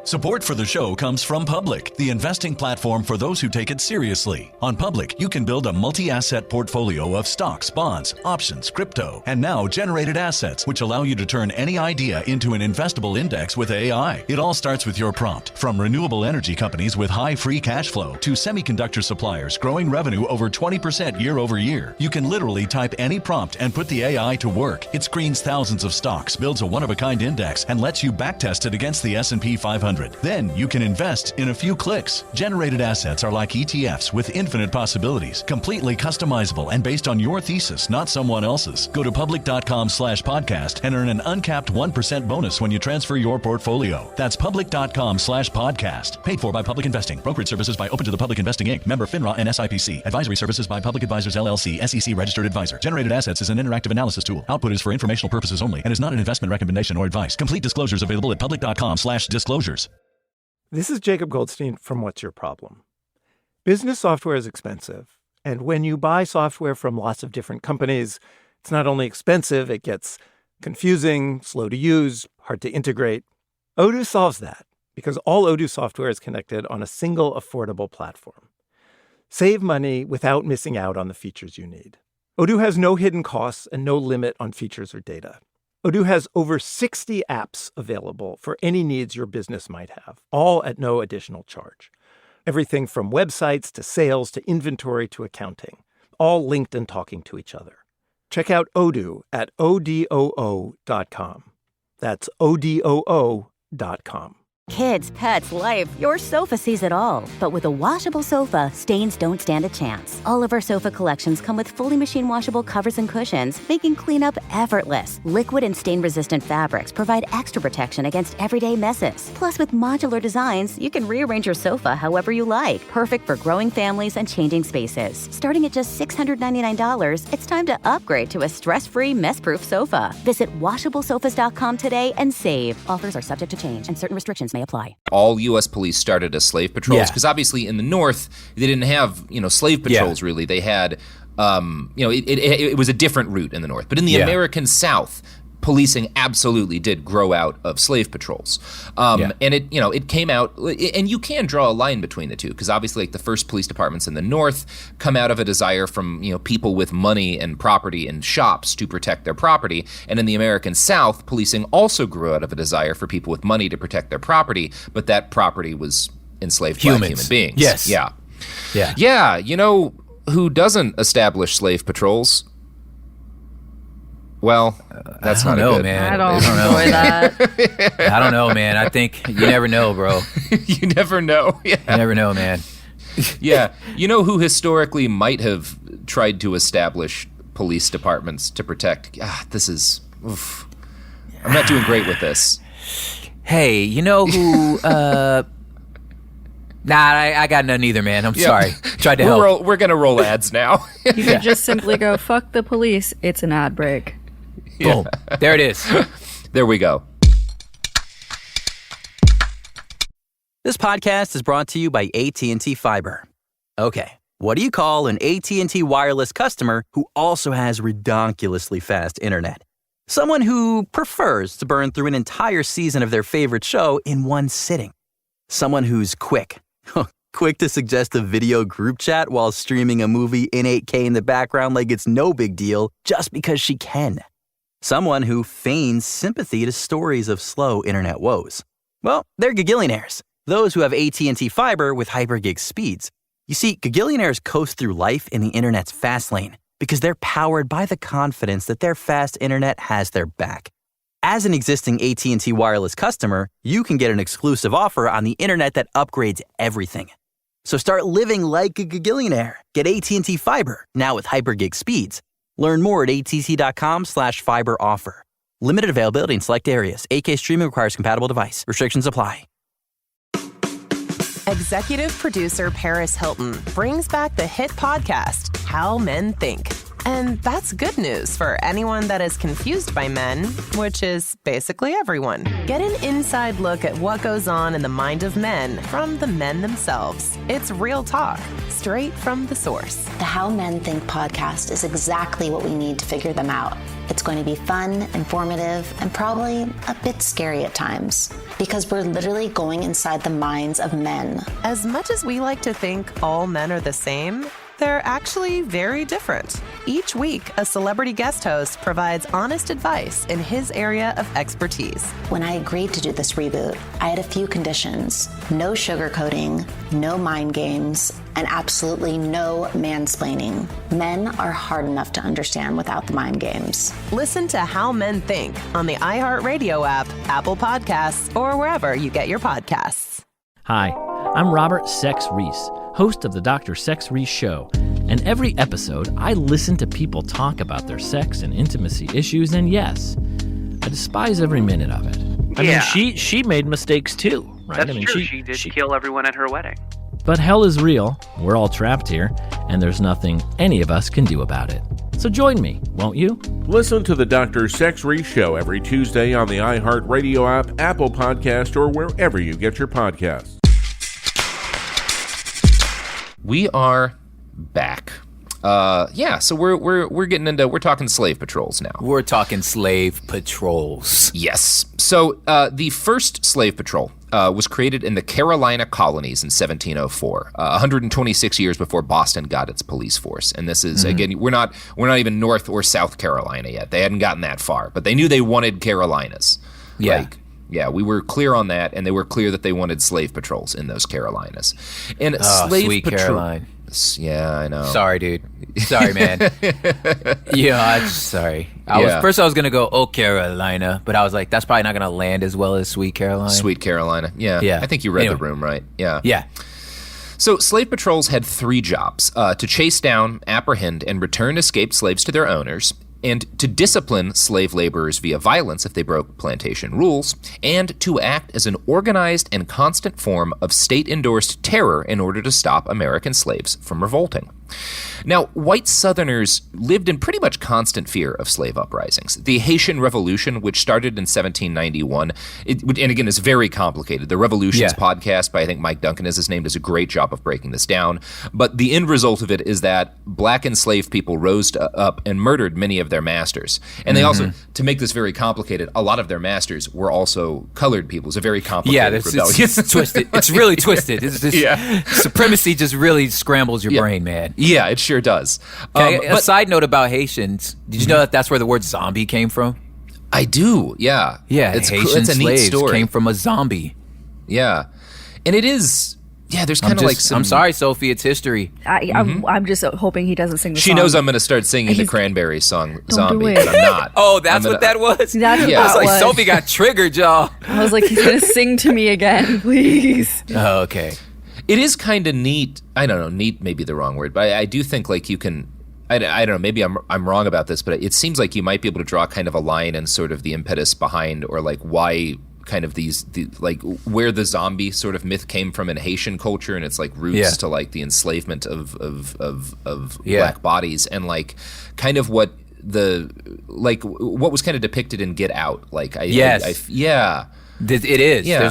Support for the show comes from Public, the investing platform for those who take it seriously. On Public, you can build a multi-asset portfolio of stocks, bonds, options, crypto, and now generated assets, which allow you to turn any idea into an investable index with AI. It all starts with your prompt. From renewable energy companies with high free cash flow to semiconductor suppliers growing revenue over 20% year over year, you can literally type any prompt and put the AI to work. It screens thousands of stocks, builds a one-of-a-kind index, and lets you backtest it against the S&P 500. Then you can invest in a few clicks. Generated assets are like ETFs with infinite possibilities, completely customizable and based on your thesis, not someone else's. Go to public.com/podcast and earn an uncapped 1% bonus when you transfer your portfolio. That's public.com/podcast. Paid for by Public Investing. Brokerage services by Open to the Public Investing Inc. Member FINRA and SIPC. Advisory services by Public Advisors LLC, SEC registered advisor. Generated assets is an interactive analysis tool. Output is for informational purposes only and is not an investment recommendation or advice. Complete disclosures available at public.com/disclosures. This is Jacob Goldstein from What's Your Problem? Business software is expensive, and when you buy software from lots of different companies, it's not only expensive, it gets confusing, slow to use, hard to integrate. Odoo solves that because all Odoo software is connected on a single affordable platform. Save money without missing out on the features you need. Odoo has no hidden costs and no limit on features or data. Odoo has over 60 apps available for any needs your business might have, all at no additional charge. Everything from websites to sales to inventory to accounting, all linked and talking to each other. Check out Odoo at odoo.com. That's odoo.com. Kids, pets, life, your sofa sees it all. But with a washable sofa, stains don't stand a chance. All of our sofa collections come with fully machine washable covers and cushions, making cleanup effortless. Liquid and stain-resistant fabrics provide extra protection against everyday messes. Plus, with modular designs, you can rearrange your sofa however you like. Perfect for growing families and changing spaces. Starting at just $699, it's time to upgrade to a stress-free, mess-proof sofa. Visit washablesofas.com today and save. Offers are subject to change and certain restrictions may apply. All U.S. police started as slave patrols because obviously in the North they didn't have slave patrols really. They had it was a different route in the North. But in the American South, policing absolutely did grow out of slave patrols. And it came out, and you can draw a line between the two, because obviously like the first police departments in the North come out of a desire from, people with money and property and shops to protect their property. And in the American South, policing also grew out of a desire for people with money to protect their property, but that property was enslaved black human beings. Yes. Yeah. Yeah. Yeah. You know who doesn't establish slave patrols? Well, that's not know, good. Man. I don't enjoy that. I don't know, man. I think you never know, bro. You never know. Yeah. You never know, man. Yeah. You know who historically might have tried to establish police departments to protect? This is... Oof. I'm not doing great with this. Hey, you know who... I got none either, man. I'm sorry. Tried to help. We're going to roll ads now. You could just simply go, fuck the police. It's an ad break. Boom. There it is. There we go. This podcast is brought to you by AT&T Fiber. Okay, what do you call an AT&T wireless customer who also has redonkulously fast internet? Someone who prefers to burn through an entire season of their favorite show in one sitting. Someone who's quick. Quick to suggest a video group chat while streaming a movie in 8K in the background like it's no big deal just because she can. Someone who feigns sympathy to stories of slow internet woes. Well, they're gigillionaires, those who have AT&T Fiber with hypergig speeds. You see, gigillionaires coast through life in the internet's fast lane because they're powered by the confidence that their fast internet has their back. As an existing AT&T wireless customer, you can get an exclusive offer on the internet that upgrades everything. So start living like a gigillionaire. Get AT&T Fiber, now with hypergig speeds. Learn more at att.com/fiber offer. Limited availability in select areas. 8K streaming requires compatible device. Restrictions apply. Executive producer Paris Hilton brings back the hit podcast, How Men Think. And that's good news for anyone that is confused by men, which is basically everyone. Get an inside look at what goes on in the mind of men from the men themselves. It's real talk, straight from the source. The How Men Think podcast is exactly what we need to figure them out. It's going to be fun, informative, and probably a bit scary at times, because we're literally going inside the minds of men. As much as we like to think all men are the same, they're actually very different. Each week, a celebrity guest host provides honest advice in his area of expertise. When I agreed to do this reboot, I had a few conditions. No sugarcoating, no mind games, and absolutely no mansplaining. Men are hard enough to understand without the mind games. Listen to How Men Think on the iHeartRadio app, Apple Podcasts, or wherever you get your podcasts. Hi, I'm Robert Sex Reese, host of the Dr. Sex Reese Show. And every episode, I listen to people talk about their sex and intimacy issues, and yes, I despise every minute of it. I mean, she made mistakes too, right? That's true. She did kill everyone at her wedding. But hell is real, we're all trapped here, and there's nothing any of us can do about it. So join me, won't you? Listen to the Dr. Sex Reese Show every Tuesday on the iHeartRadio app, Apple Podcast, or wherever you get your podcasts. We are back. So we're getting into, we're talking slave patrols now. We're talking slave patrols. Yes. So the first slave patrol was created in the Carolina colonies in 1704, 126 years before Boston got its police force. And this is, again, we're not even North or South Carolina yet. They hadn't gotten that far, but they knew they wanted Carolinas. Yeah. Yeah, we were clear on that, and they were clear that they wanted slave patrols in those Carolinas. And slave sweet Caroline. Yeah, I know. Sorry, dude. Sorry, man. Sorry. I was gonna go, oh, Carolina, but I was like, that's probably not gonna land as well as Sweet Caroline. Sweet Carolina. Yeah. I think you read the room right. Yeah. Yeah. So slave patrols had three jobs: to chase down, apprehend, and return escaped slaves to their owners, and to discipline slave laborers via violence if they broke plantation rules, and to act as an organized and constant form of state-endorsed terror in order to stop American slaves from revolting. Now, white Southerners lived in pretty much constant fear of slave uprisings. The Haitian Revolution, which started in 1791, and again, it's very complicated. The Revolutions podcast by, I think, Mike Duncan is his name, does a great job of breaking this down. But the end result of it is that black enslaved people rose up and murdered many of their masters. And they also, to make this very complicated, a lot of their masters were also colored people. It's a very complicated rebellion. It's twisted. It's really twisted. It's just, supremacy just really scrambles your brain, man. Yeah, it sure does. A side note about Haitians. Did you know that that's where the word zombie came from? I do, yeah. Yeah, Haitian it's a neat slaves story. came from a zombie. Yeah. And it is... Yeah, there's kind of like some... I'm sorry, Sophie, it's history. I'm just hoping he doesn't sing the song. She knows I'm going to start singing the Cranberries song, Zombie, do it. but I'm not. Oh, that's what that was? That's what I was that like, was. Sophie got triggered, y'all. I was like, he's going to sing to me again, please. Oh, okay. It is kind of neat. I don't know, neat may be the wrong word, but I do think like you can... I don't know, maybe I'm wrong about this, but it seems like you might be able to draw kind of a line and sort of the impetus behind, or like why kind of like where the zombie sort of myth came from in Haitian culture, and it's like roots to like the enslavement of black bodies, and like kind of what was kind of depicted in Get Out. Like it is. Yeah. There's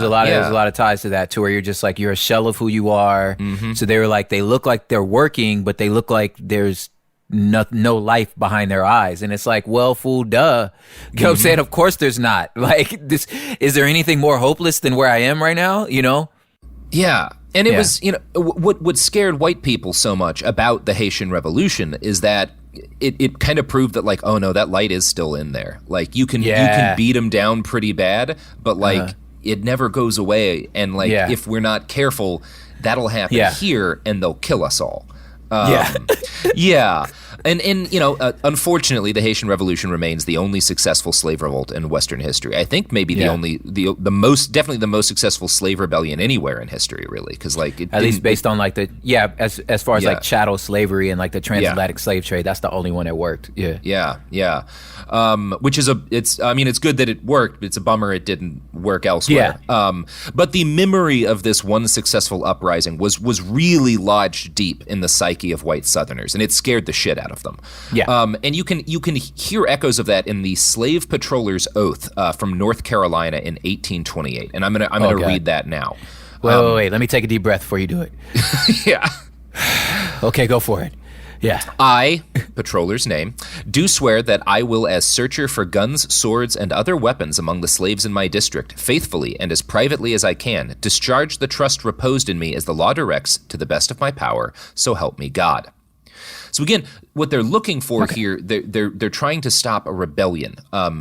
a lot of ties to that, to where you're just like, you're a shell of who you are. Mm-hmm. So they were like, they look like they're working, but they look like there's no life behind their eyes. And it's like, well, fool, duh. You know what I'm saying? Of course there's not. Like, this, is there anything more hopeless than where I am right now? You know? Yeah. And it was, you know, what scared white people so much about the Haitian Revolution is that it kind of proved that, like, oh no, that light is still in there. Like, you can beat them down pretty bad, but like it never goes away. And like, if we're not careful, that'll happen here, and they'll kill us all. Yeah. And you know, unfortunately, the Haitian Revolution remains the only successful slave revolt in Western history. I think maybe the most successful slave rebellion anywhere in history, really, because like at least based on like as far as like chattel slavery and like the transatlantic slave trade, that's the only one that worked. Yeah. Which is it's good that it worked, but it's a bummer it didn't work elsewhere. But the memory of this one successful uprising was really lodged deep in the psyche of white Southerners, and it scared the shit out of them. And you can hear echoes of that in the Slave Patroller's Oath from North Carolina in 1828, and I'm gonna read that now. Wait, let me take a deep breath before you do it. Yeah. Okay, go for it. Yeah. I, patroller's name, do swear that I will, as searcher for guns, swords, and other weapons among the slaves in my district, faithfully and as privately as I can, discharge the trust reposed in me as the law directs, to the best of my power, so help me God. So again, what they're looking for here, they're trying to stop a rebellion.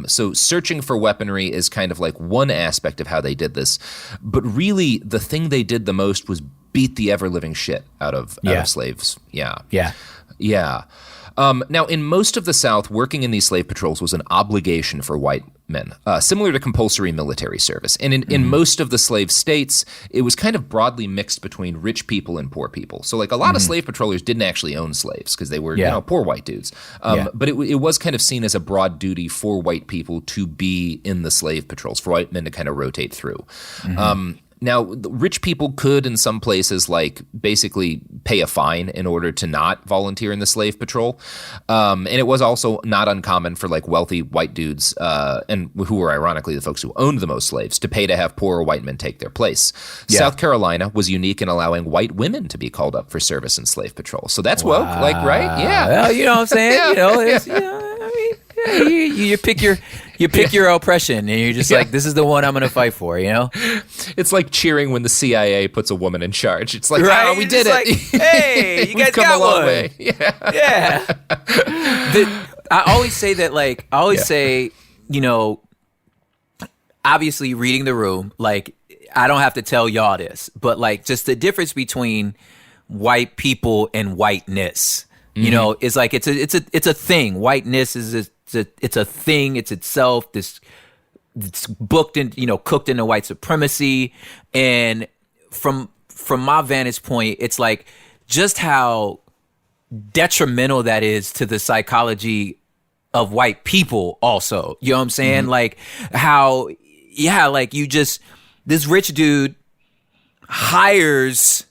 So searching for weaponry is kind of like one aspect of how they did this, but really the thing they did the most was beat the ever-living shit out of slaves. Yeah. Now, in most of the South, working in these slave patrols was an obligation for white men, similar to compulsory military service. And in most of the slave states, it was kind of broadly mixed between rich people and poor people. So, like, a lot of slave patrollers didn't actually own slaves because they were, poor white dudes. But it was kind of seen as a broad duty for white people to be in the slave patrols, for white men to kind of rotate through. Now, rich people could, in some places, like, basically pay a fine in order to not volunteer in the slave patrol. And it was also not uncommon for, like, wealthy white dudes, and who were ironically the folks who owned the most slaves, to pay to have poorer white men take their place. South Carolina was unique in allowing white women to be called up for service in slave patrol. So that's woke, like, right? Yeah. Well, you know what I'm saying? You know, it's, I mean, you pick your oppression, and you're just like, this is the one I'm going to fight for, you know? It's like cheering when the CIA puts a woman in charge. It's like, right? Oh, we did it. Like, hey, you guys got one. Way. Yeah. I always say that, like, say, you know, obviously reading the room, like, I don't have to tell y'all this, but like, just the difference between white people and whiteness, you know, is like, it's a thing. Whiteness is it's a thing. It's itself. It's booked in, you know, cooked into white supremacy. And from my vantage point, it's like just how detrimental that is to the psychology of white people also. You know what I'm saying? Like how, like this rich dude hires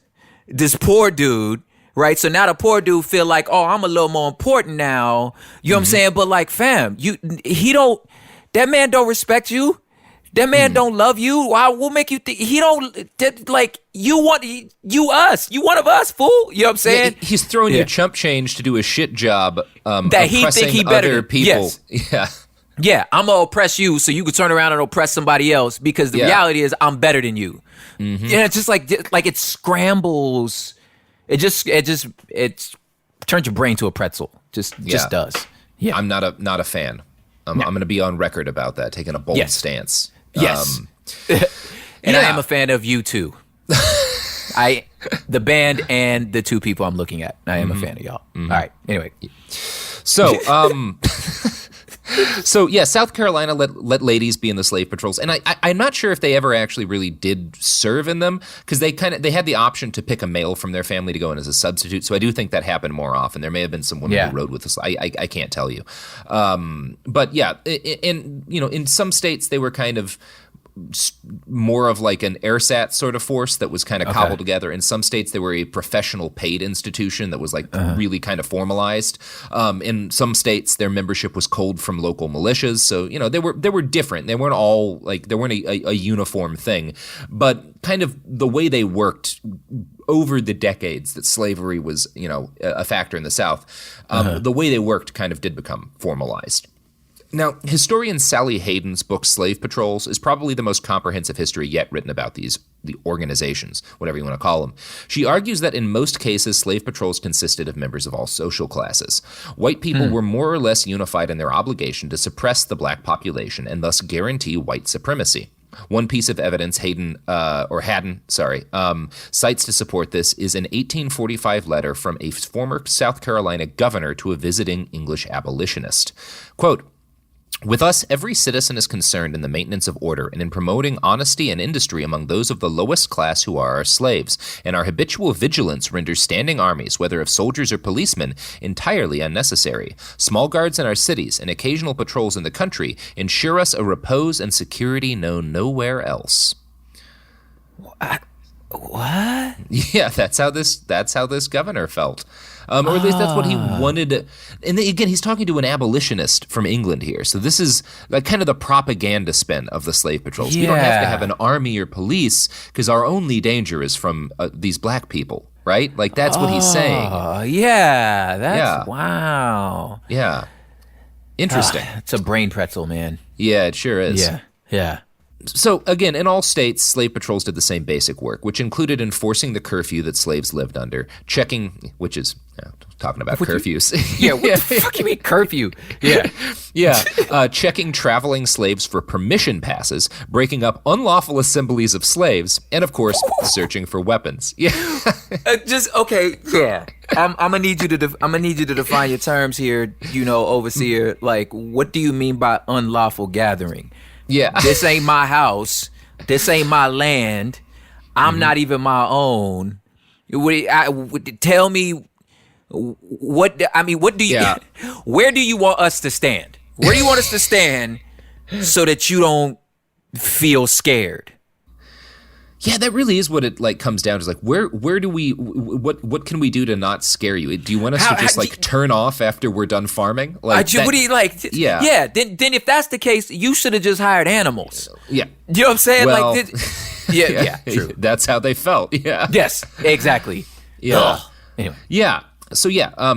this poor dude right? So now the poor dude feel like, oh, I'm a little more important now. You know what I'm saying? But like, fam, that man don't respect you. That man don't love you. Why? We'll make you think he don't like you want you us. You one of us, fool. You know what I'm saying? Yeah, he's throwing you chump change to do a shit job. That he think he better other people. Yes. Yeah. Yeah, I'm gonna oppress you so you can turn around and oppress somebody else because the reality is I'm better than you. Yeah, it's just like it scrambles. It turns your brain to a pretzel. Just does. Yeah, I'm not a fan. I'm going to be on record about that, taking a bold stance. Yes. And I am a fan of you too. The band and the two people I'm looking at. I am a fan of y'all. All right. Anyway. So, South Carolina let ladies be in the slave patrols, and I'm not sure if they ever actually really did serve in them because they had the option to pick a male from their family to go in as a substitute. So I do think that happened more often. There may have been some women who rode with us. I can't tell you, but yeah, in some states they were kind of more of like an AirSat sort of force that was kind of cobbled together. In some states, they were a professional paid institution that was like really kind of formalized. In some states, their membership was culled from local militias. So, they were different. They weren't all like, they weren't a uniform thing, but kind of the way they worked over the decades that slavery was, a factor in the South, the way they worked kind of did become formalized. Now, historian Sally Hayden's book Slave Patrols is probably the most comprehensive history yet written about the organizations, whatever you want to call them. She argues that in most cases, slave patrols consisted of members of all social classes. White people were more or less unified in their obligation to suppress the black population and thus guarantee white supremacy. One piece of evidence Haddon cites to support this is an 1845 letter from a former South Carolina governor to a visiting English abolitionist. Quote, "With us, every citizen is concerned in the maintenance of order and in promoting honesty and industry among those of the lowest class who are our slaves, and our habitual vigilance renders standing armies, whether of soldiers or policemen, entirely unnecessary. Small guards in our cities and occasional patrols in the country ensure us a repose and security known nowhere else." What? Yeah, that's how this governor felt. Or at least that's what he wanted. And again, he's talking to an abolitionist from England here. So this is like kind of the propaganda spin of the slave patrols. We don't have to have an army or police because our only danger is from these black people, right? Like that's what he's saying. Wow. Yeah. Interesting. It's a brain pretzel, man. Yeah, it sure is. Yeah. So, again, in all states, slave patrols did the same basic work, which included enforcing the curfew that slaves lived under, checking, which is, talking about curfews. What the fuck you mean curfew? Checking traveling slaves for permission passes, breaking up unlawful assemblies of slaves, and, of course, searching for weapons. I'm gonna need you to define your terms here, overseer. Like, what do you mean by unlawful gathering? Yeah. This ain't my house. This ain't my land. I'm not even my own. Tell me what do you where do you want us to stand? Where do you want us to stand so that you don't feel scared? Yeah, that really is what it comes down to. Like, where do we what can we do to not scare you? Do you want us to just turn off after we're done farming? What do you like? Yeah. Then if that's the case, you should have just hired animals. Yeah, you know what I'm saying? Well, True. That's how they felt. Yeah. Yes, exactly. Yeah. Anyway. Yeah. So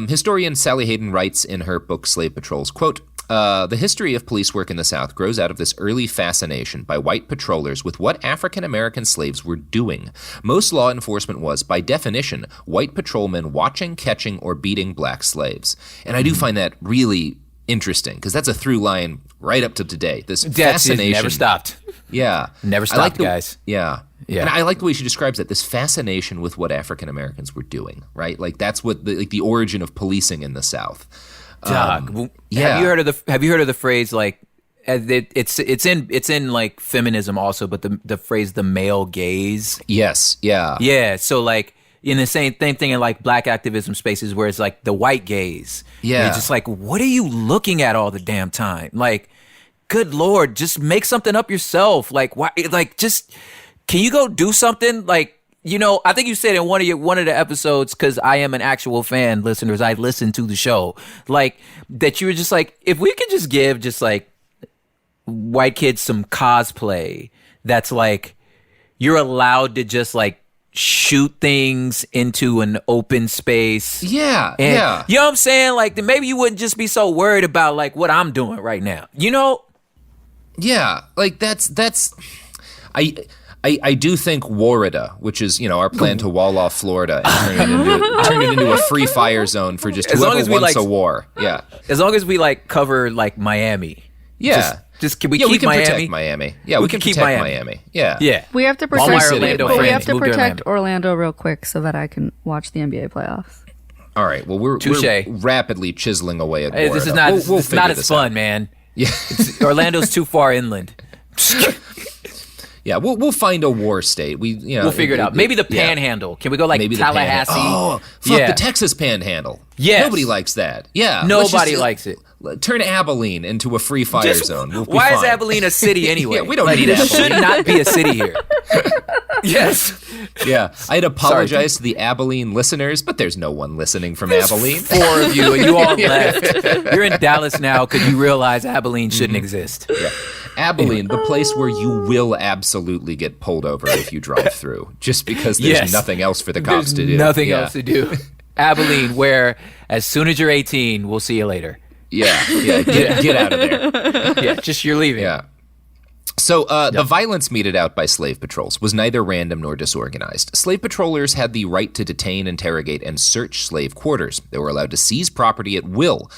historian Sally Hayden writes in her book Slave Patrols, quote, "The history of police work in the South grows out of this early fascination by white patrollers with what African-American slaves were doing. Most law enforcement was, by definition, white patrolmen watching, catching, or beating black slaves." And I do find that really interesting because that's a through line right up to today. This fascination never stopped. Yeah. Never stopped, guys. Yeah. And I like the way she describes that, this fascination with what African-Americans were doing, right? Like that's what the origin of policing in the South. Have you heard of the phrase like it's in like feminism also, but the phrase the male gaze? Yes. Yeah. Yeah. So like in the same thing in like black activism spaces where it's like the white gaze. Yeah. It's just like, what are you looking at all the damn time? Like, good Lord, just make something up yourself. Like why? Like just can you go do something? Like I think you said in one of the episodes, because I am an actual fan, listeners, I listen to the show, like, that you were just like, if we could just give just like white kids some cosplay that's like, you're allowed to just like shoot things into an open space. Yeah, and, yeah. You know what I'm saying? Like, then maybe you wouldn't just be so worried about like what I'm doing right now. Yeah, like that's I do think Warrida, which is, our plan to wall off Florida and turn it into a free fire zone for just whoever wants a war. Yeah. As long as we like cover like Miami. Yeah. Just can we keep Miami? Protect Miami. Yeah, we can keep Miami. Yeah. Yeah. We have to protect Orlando, Orlando real quick so that I can watch the NBA playoffs. All right. Well, we're rapidly chiseling away at Warrida. This is not we'll it's not as fun, out. Man. Yeah. Orlando's too far inland. Yeah, we'll find a war state. We'll figure it out. Maybe the Panhandle. Can we go like Tallahassee? The Texas Panhandle. Yes. Nobody likes that. Yeah. Nobody likes it. Turn Abilene into a free fire zone. Why is Abilene a city anyway? Yeah, we don't need Abilene. It should not be a city here. Yes. Yeah. I'd apologize to the Abilene listeners, but there's no one listening from Abilene. 4 of you, and you all left. You're in Dallas now because you realize Abilene shouldn't exist. Yeah. Abilene, the place where you will absolutely get pulled over if you drive through, just because there's nothing else for the cops to do. Nothing else to do. Abilene, where as soon as you're 18, we'll see you later. Yeah, get out of there. Yeah, just you're leaving. Yeah. So the violence meted out by slave patrols was neither random nor disorganized. Slave patrollers had the right to detain, interrogate, and search slave quarters. They were allowed to seize property at will,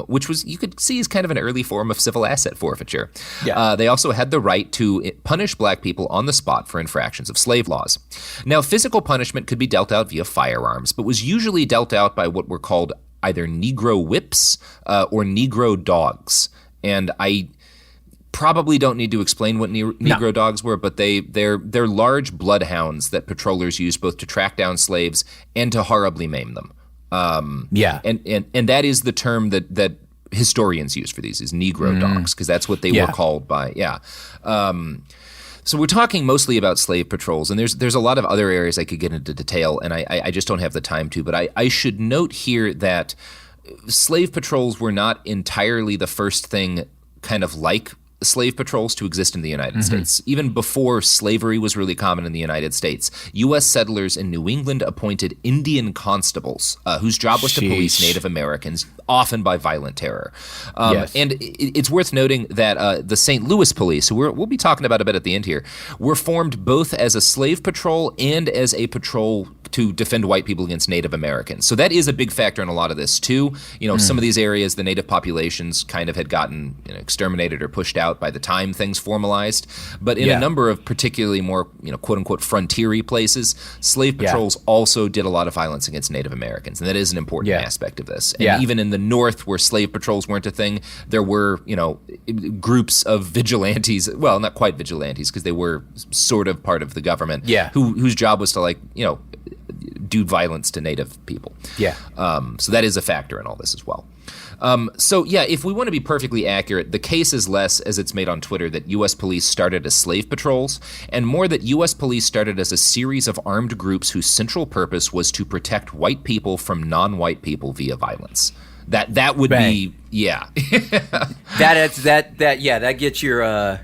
which was, you could see, as kind of an early form of civil asset forfeiture. Yeah. They also had the right to punish black people on the spot for infractions of slave laws. Now, physical punishment could be dealt out via firearms, but was usually dealt out by what were called either Negro whips or Negro dogs. And I probably don't need to explain what Negro dogs were, but they're large bloodhounds that patrollers use both to track down slaves and to horribly maim them. And that is the term that historians use for these, is Negro dogs, because that's what they were called by. Yeah. So we're talking mostly about slave patrols, and there's a lot of other areas I could get into detail, and I just don't have the time to. But I should note here that slave patrols were not entirely the first thing kind of like slave patrols to exist in the United States. Even before slavery was really common in the United States, U.S. settlers in New England appointed Indian constables whose job was to police Native Americans, often by violent terror. And it's worth noting that the St. Louis police, who we'll be talking about a bit at the end here, were formed both as a slave patrol and as a patrol to defend white people against Native Americans. So that is a big factor in a lot of this too. Some of these areas, the Native populations kind of had gotten exterminated or pushed out by the time things formalized. But in a number of particularly more, quote unquote, frontiery places, slave patrols also did a lot of violence against Native Americans. And that is an important aspect of this. And even in the North, where slave patrols weren't a thing, there were, groups of vigilantes, well, not quite vigilantes, because they were sort of part of the government, whose job was to do violence to Native people. So that is a factor in all this as well. If we want to be perfectly accurate, the case is less, as it's made on Twitter, that U.S. police started as slave patrols, and more that U.S. police started as a series of armed groups whose central purpose was to protect white people from non-white people via violence. That would be that gets your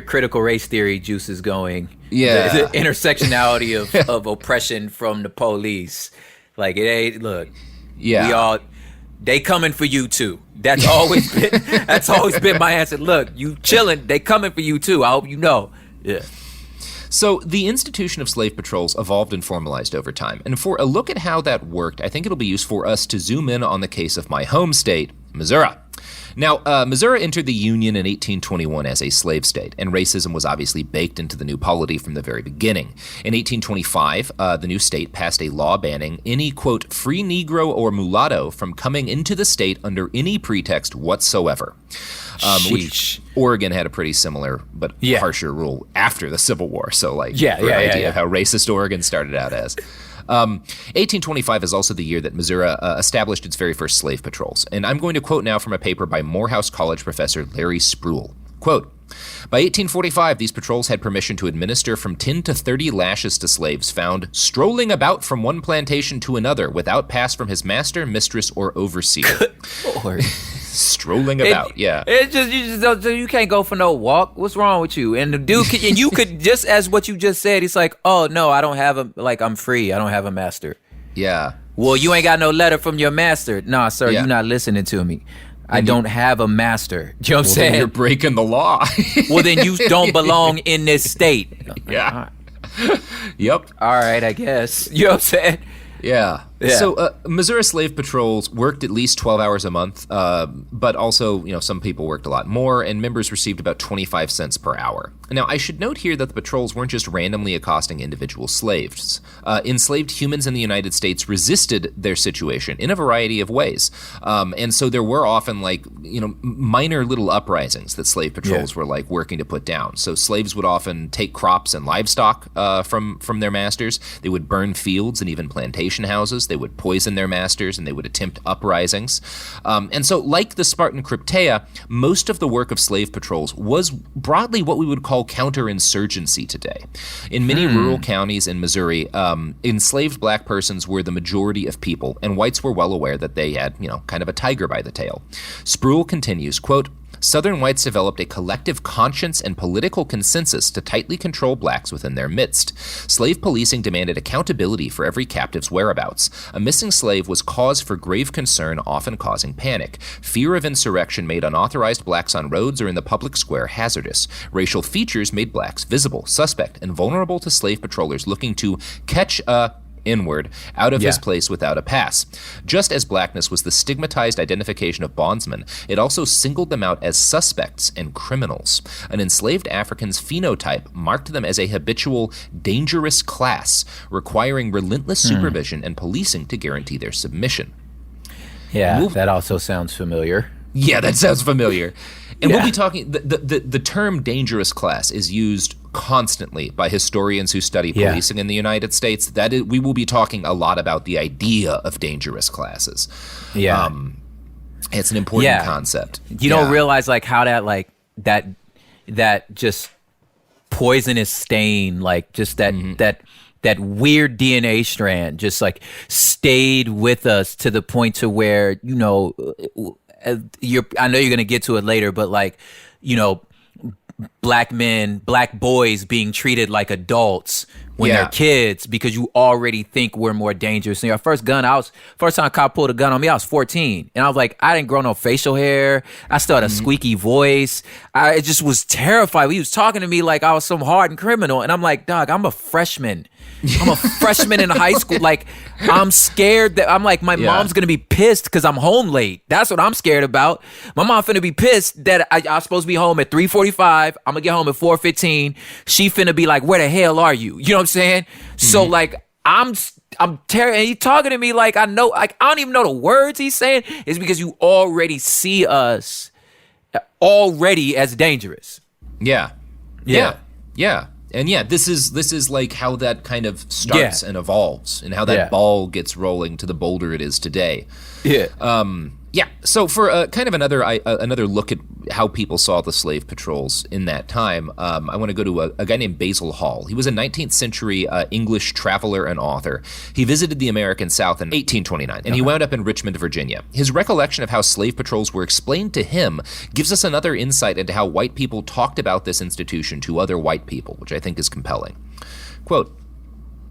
critical race theory juices going. The intersectionality of oppression from the police. Like, it ain't, look. They coming for you too. That's always been my answer. Look, you chilling, they coming for you too. I hope you know. Yeah. So the institution of slave patrols evolved and formalized over time. And for a look at how that worked, I think it'll be useful for us to zoom in on the case of my home state, Missouri. Now, Missouri entered the Union in 1821 as a slave state, and racism was obviously baked into the new polity from the very beginning. In 1825, the new state passed a law banning any, quote, free Negro or mulatto from coming into the state under any pretext whatsoever. Which Oregon had a pretty similar but harsher rule after the Civil War. So, idea of how racist Oregon started out as. 1825 is also the year that Missouri established its very first slave patrols. And I'm going to quote now from a paper by Morehouse College professor Larry Spruill. Quote, By 1845, these patrols had permission to administer from 10 to 30 lashes to slaves found strolling about from one plantation to another without pass from his master, mistress, or overseer. Good Lord. Strolling about, yeah. It's just you can't go for no walk. What's wrong with you? And the dude, and you could just as what you just said. He's like, oh no, I don't have I'm free. I don't have a master. Yeah. Well, you ain't got no letter from your master. Nah, sir, you're not listening to me. I don't have a master. You know what I'm saying? Then you're breaking the law. Well, then you don't belong in this state. Yeah. Yep. All right, I guess. You know what I'm saying? Yeah. So Missouri slave patrols worked at least 12 hours a month, but also, some people worked a lot more, and members received about 25 cents per hour. Now, I should note here that the patrols weren't just randomly accosting individual slaves. Enslaved humans in the United States resisted their situation in a variety of ways. And so there were often minor little uprisings that slave patrols were working to put down. So slaves would often take crops and livestock from their masters. They would burn fields and even plantation houses. They would poison their masters, and they would attempt uprisings. And so, like the Spartan Crypteia, most of the work of slave patrols was broadly what we would call counterinsurgency today. In many rural counties in Missouri, enslaved black persons were the majority of people, and whites were well aware that they had, kind of a tiger by the tail. Sproul continues, quote, Southern whites developed a collective conscience and political consensus to tightly control blacks within their midst. Slave policing demanded accountability for every captive's whereabouts. A missing slave was cause for grave concern, often causing panic. Fear of insurrection made unauthorized blacks on roads or in the public square hazardous. Racial features made blacks visible, suspect, and vulnerable to slave patrollers looking to catch a inward, out of his place without a pass. Just as blackness was the stigmatized identification of bondsmen, it also singled them out as suspects and criminals. An enslaved African's phenotype marked them as a habitual, dangerous class, requiring relentless supervision and policing to guarantee their submission. Yeah, that also sounds familiar. Yeah, that sounds familiar. And we'll be talking, the term dangerous class is used constantly by historians who study policing in the United States. We will be talking a lot about the idea of dangerous classes. Yeah. It's an important concept. You don't realize how that just poisonous stain, just that weird DNA strand just stayed with us to the point to where, I know you're going to get to it later, but black boys being treated like adults when they're kids because you already think we're more dangerous. And first time a cop pulled a gun on me, I was 14. And I was I didn't grow no facial hair. I still had a squeaky voice. I just was terrified. He was talking to me like I was some hardened criminal. And I'm like, dog, I'm a freshman. I'm a freshman in high school. I'm scared that my mom's going to be pissed because I'm home late. That's what I'm scared about. My mom finna be pissed that I'm supposed to be home at 3:45. I'm going to get home at 4:15. She finna be like, where the hell are you? You know what I'm saying? So I'm terrified. And he's talking to me I know, I don't even know the words he's saying. It's because you already see us already as dangerous. Yeah. And this is how that kind of starts and evolves, and how that ball gets rolling to the boulder it is today. So for kind of another look at how people saw the slave patrols in that time, I want to go to a guy named Basil Hall. He was a 19th century English traveler and author. He visited the American South in 1829, and he wound up in Richmond, Virginia. His recollection of how slave patrols were explained to him gives us another insight into how white people talked about this institution to other white people, which I think is compelling. Quote,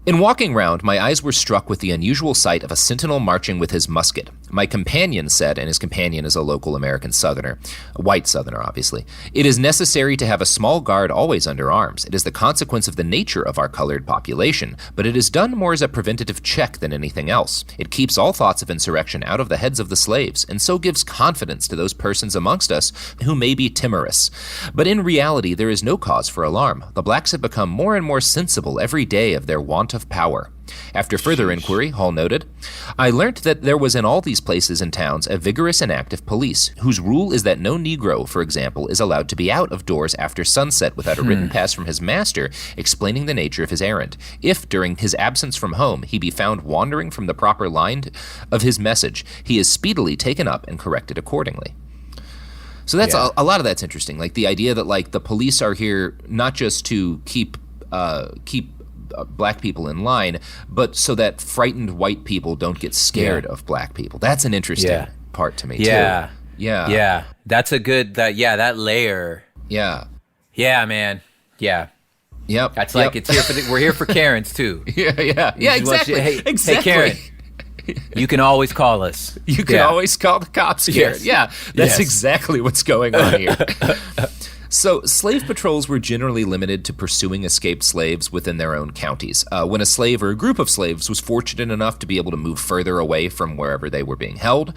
in walking round, my eyes were struck with the unusual sight of a sentinel marching with his musket. My companion said, and his companion is a local American Southerner, a white Southerner, obviously, it is necessary to have a small guard always under arms. It is the consequence of the nature of our colored population, but it is done more as a preventative check than anything else. It keeps all thoughts of insurrection out of the heads of the slaves, and so gives confidence to those persons amongst us who may be timorous. But in reality, there is no cause for alarm. The blacks have become more and more sensible every day of their want of power. After further inquiry, Hall noted, I learnt that there was in all these places and towns a vigorous and active police, whose rule is that no Negro, for example, is allowed to be out of doors after sunset without a written pass from his master explaining the nature of his errand. If, during his absence from home, he be found wandering from the proper line of his message, he is speedily taken up and corrected accordingly. So that's a lot of that's interesting. Like the idea that like the police are here not just to keep black people in line, but so that frightened white people don't get scared of black people. That's an interesting part to me too. Yeah. That's a good. That layer. Yeah. Yeah, man. Yeah. Yep. That's like it's here for we're here for Karens too. Yeah. Exactly. Hey, Karen. You can always call us. You can always call the cops, Karen. Yes. Yeah, that's exactly what's going on here. So slave patrols were generally limited to pursuing escaped slaves within their own counties. When a slave or a group of slaves was fortunate enough to be able to move further away from wherever they were being held,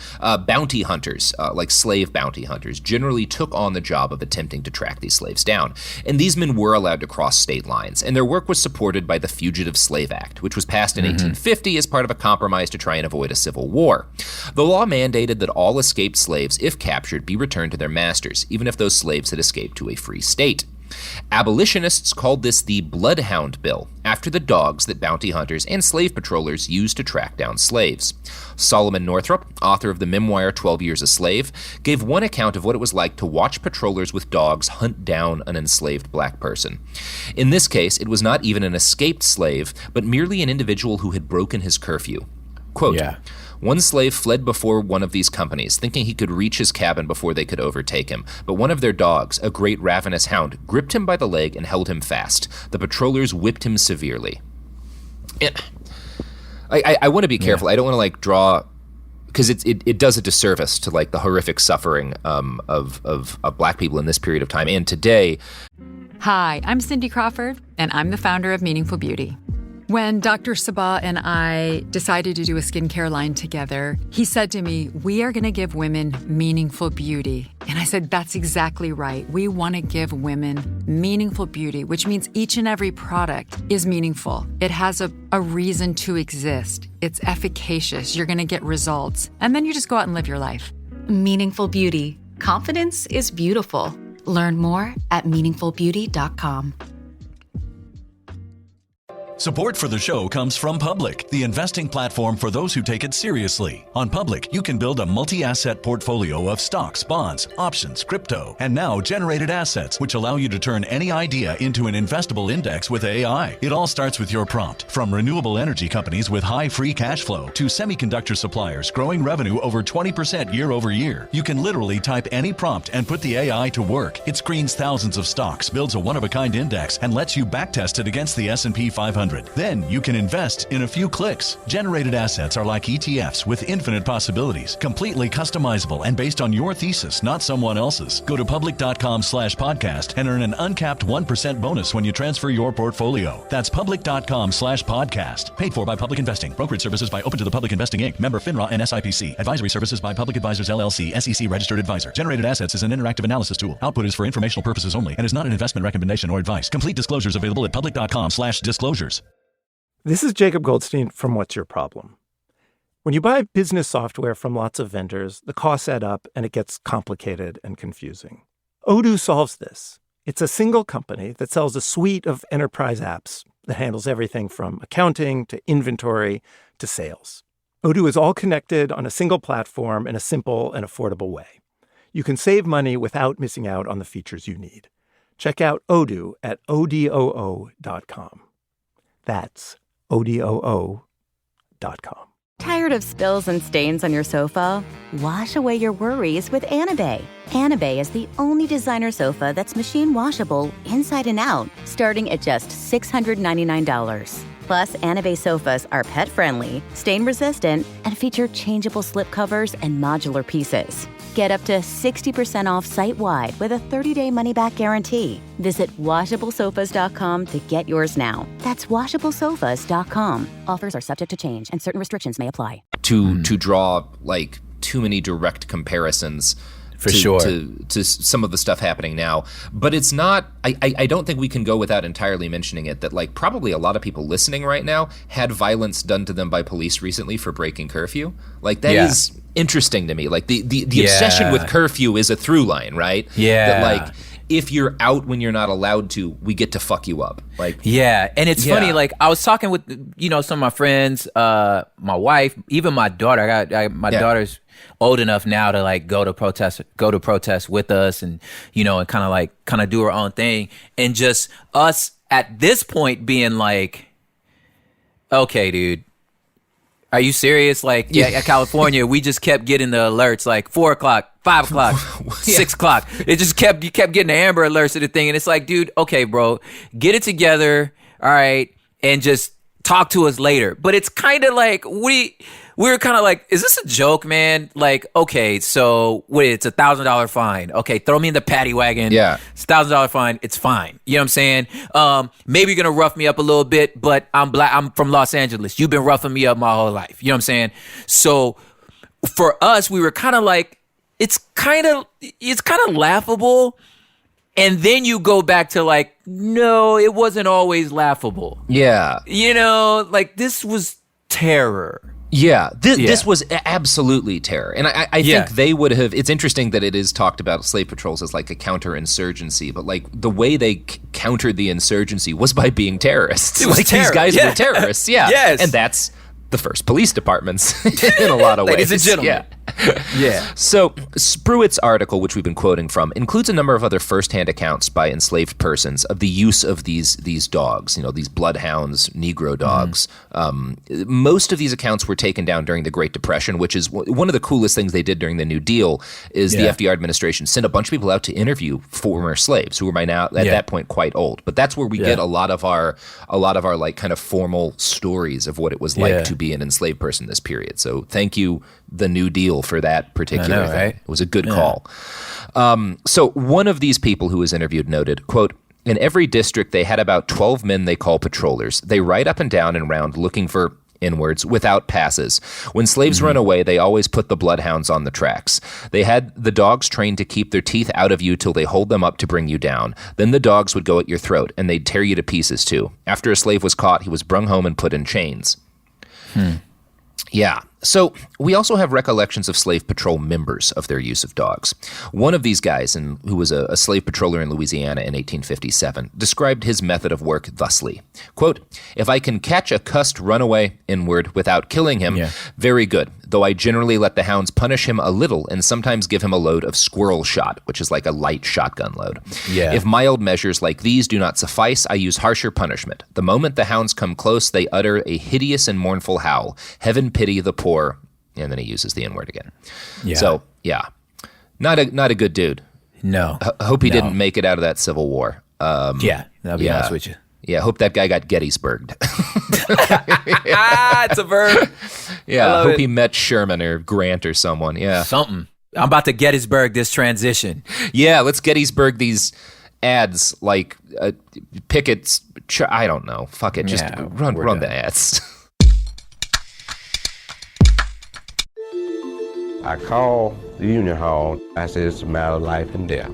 bounty hunters, like slave bounty hunters, generally took on the job of attempting to track these slaves down. And these men were allowed to cross state lines, and their work was supported by the Fugitive Slave Act, which was passed in 1850 as part of a compromise to try and avoid a civil war. The law mandated that all escaped slaves, if captured, be returned to their masters, even if those slaves had escaped to a free state. Abolitionists called this the Bloodhound Bill, after the dogs that bounty hunters and slave patrollers used to track down slaves. Solomon Northrop, author of the memoir 12 Years a Slave, gave one account of what it was like to watch patrollers with dogs hunt down an enslaved black person. In this case, it was not even an escaped slave, but merely an individual who had broken his curfew. Quote, one slave fled before one of these companies, thinking he could reach his cabin before they could overtake him. But one of their dogs, a great ravenous hound, gripped him by the leg and held him fast. The patrollers whipped him severely. I want to be careful. I don't want to like draw, because it does a disservice to like the horrific suffering of black people in this period of time and today. Hi, I'm Cindy Crawford, and I'm the founder of Meaningful Beauty. When Dr. Sabah and I decided to do a skincare line together, he said to me, we are going to give women meaningful beauty. And I said, that's exactly right. We want to give women meaningful beauty, which means each and every product is meaningful. It has a reason to exist. It's efficacious. You're going to get results. And then you just go out and live your life. Meaningful Beauty. Confidence is beautiful. Learn more at meaningfulbeauty.com. Support for the show comes from Public, the investing platform for those who take it seriously. On Public, you can build a multi-asset portfolio of stocks, bonds, options, crypto, and now generated assets, which allow you to turn any idea into an investable index with AI. It all starts with your prompt. From renewable energy companies with high free cash flow to semiconductor suppliers growing revenue over 20% year over year, you can literally type any prompt and put the AI to work. It screens thousands of stocks, builds a one-of-a-kind index, and lets you backtest it against the S&P 500. Then you can invest in a few clicks. Generated assets are like ETFs with infinite possibilities, completely customizable and based on your thesis, not someone else's. Go to public.com/podcast and earn an uncapped 1% bonus when you transfer your portfolio. That's public.com/podcast. Paid for by Public Investing. Brokerage services by Open to the Public Investing Inc. Member FINRA and SIPC. Advisory services by Public Advisors LLC, SEC registered advisor. Generated assets is an interactive analysis tool. Output is for informational purposes only and is not an investment recommendation or advice. Complete disclosures available at public.com/disclosures. This is Jacob Goldstein from What's Your Problem? When you buy business software from lots of vendors, the costs add up and it gets complicated and confusing. Odoo solves this. It's a single company that sells a suite of enterprise apps that handles everything from accounting to inventory to sales. Odoo is all connected on a single platform in a simple and affordable way. You can save money without missing out on the features you need. Check out Odoo at odoo.com. That's odoo.com. Tired of spills and stains on your sofa? Wash away your worries with Anabay. Anabay is the only designer sofa that's machine washable inside and out, starting at just $699. Plus, Anabay sofas are pet-friendly, stain-resistant, and feature changeable slip covers and modular pieces. Get up to 60% off site-wide with a 30-day money-back guarantee. Visit WashableSofas.com to get yours now. That's WashableSofas.com. Offers are subject to change, and certain restrictions may apply. To draw, like, too many direct comparisons to some of the stuff happening now. But it's not, I don't think we can go without entirely mentioning it, that like probably a lot of people listening right now had violence done to them by police recently for breaking curfew. Like that is interesting to me. Like the obsession with curfew is a through line, right? Yeah. That like if you're out when you're not allowed to, we get to fuck you up. Like, yeah. And it's funny, like I was talking with, some of my friends, my wife, even my daughter. My daughter's old enough now to like go to protest with us and, and kind of do her own thing. And just us at this point being like, okay, dude, are you serious? Like, at California, we just kept getting the alerts like 4 o'clock, 5 o'clock, 6 o'clock. It just you kept getting the Amber Alerts to the thing. And it's like, dude, okay, bro, get it together. All right. And just talk to us later. But it's kind of like, we were kind of like, is this a joke, man? Like, okay, so it's $1,000 fine. Okay, throw me in the paddy wagon. Yeah. It's $1,000 fine. It's fine. You know what I'm saying? Maybe you're going to rough me up a little bit, but I'm black. I'm from Los Angeles. You've been roughing me up my whole life. You know what I'm saying? So for us, we were kind of like, it's kind of laughable. And then you go back to like, no, it wasn't always laughable. Yeah. Like this was terror. Yeah, this was absolutely terror. And I think they would have, it's interesting that it is talked about slave patrols as like a counterinsurgency, but like the way they countered the insurgency was by being terrorists. Like these guys were terrorists, Yes. And that's the first police departments in a lot of ways. Ladies and gentlemen. Yeah. So Spruitt's article, which we've been quoting from, includes a number of other firsthand accounts by enslaved persons of the use of these dogs, these bloodhounds, Negro dogs. Most of these accounts were taken down during the Great Depression, which is one of the coolest things they did during the New Deal is the FDR administration sent a bunch of people out to interview former slaves who were by now at that point quite old. But that's where we get a lot of our like kind of formal stories of what it was like to be an enslaved person this period. So thank you, the New Deal, for that particular thing. Right? It was a good call. So one of these people who was interviewed noted, quote, in every district they had about 12 men they call patrollers. They ride up and down and round looking for inwards without passes. When slaves run away, they always put the bloodhounds on the tracks. They had the dogs trained to keep their teeth out of you till they hold them up to bring you down. Then the dogs would go at your throat, and they'd tear you to pieces too. After a slave was caught, he was brung home and put in chains. Yeah. So we also have recollections of slave patrol members of their use of dogs. One of these guys, who was a slave patroller in Louisiana in 1857, described his method of work thusly. Quote, if I can catch a cussed runaway inward without killing him, very good, though I generally let the hounds punish him a little and sometimes give him a load of squirrel shot, which is like a light shotgun load. Yeah. If mild measures like these do not suffice, I use harsher punishment. The moment the hounds come close, they utter a hideous and mournful howl. Heaven pity the poor. And then he uses the N-word again. Yeah. So, not a good dude. No. Hope he didn't make it out of that Civil War. I'll be honest with you. Yeah, hope that guy got Gettysburged. It's a verb. Yeah, hope he met Sherman or Grant or someone. Yeah. Something. I'm about to Gettysburg this transition. Yeah, let's Gettysburg these ads like Pickett's. I don't know. Fuck it. Just run the ads. I called the Union Hall. I said, it's a matter of life and death.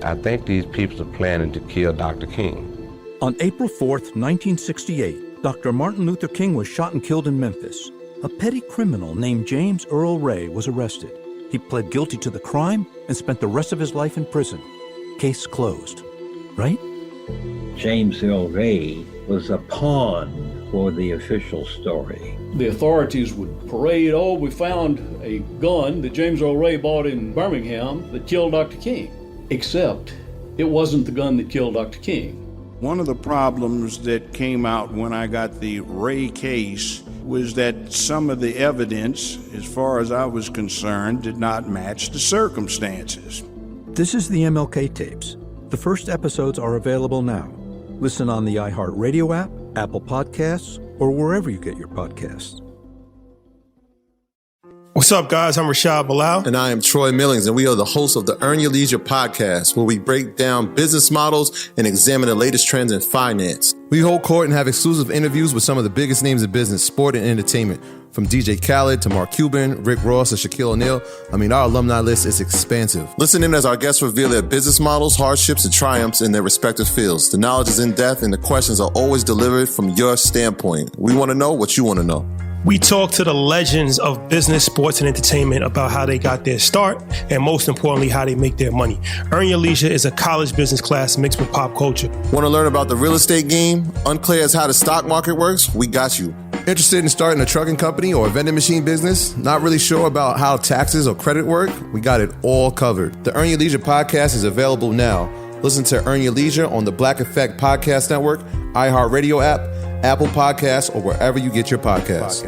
I think these people are planning to kill Dr. King. On April 4th, 1968, Dr. Martin Luther King was shot and killed in Memphis. A petty criminal named James Earl Ray was arrested. He pled guilty to the crime and spent the rest of his life in prison. Case closed. Right? James Earl Ray was a pawn for the official story. The authorities would parade, we found a gun that James Earl Ray bought in Birmingham that killed Dr. King. Except it wasn't the gun that killed Dr. King. One of the problems that came out when I got the Ray case was that some of the evidence, as far as I was concerned, did not match the circumstances. This is the MLK tapes. The first episodes are available now. Listen on the iHeartRadio app, Apple Podcasts, or wherever you get your podcasts. What's up, guys? I'm Rashad Bilal. And I am Troy Millings, and we are the hosts of the Earn Your Leisure podcast, where we break down business models and examine the latest trends in finance. We hold court and have exclusive interviews with some of the biggest names in business, sport, and entertainment. From DJ Khaled to Mark Cuban, Rick Ross, to Shaquille O'Neal. Our alumni list is expansive. Listen in as our guests reveal their business models, hardships, and triumphs in their respective fields. The knowledge is in depth, and the questions are always delivered from your standpoint. We want to know what you want to know. We talk to the legends of business, sports, and entertainment about how they got their start and most importantly, how they make their money. Earn Your Leisure is a college business class mixed with pop culture. Want to learn about the real estate game? Unclear as how the stock market works? We got you. Interested in starting a trucking company or a vending machine business? Not really sure about how taxes or credit work? We got it all covered. The Earn Your Leisure podcast is available now. Listen to Earn Your Leisure on the Black Effect Podcast Network, iHeartRadio app, Apple Podcasts, or wherever you get your podcasts.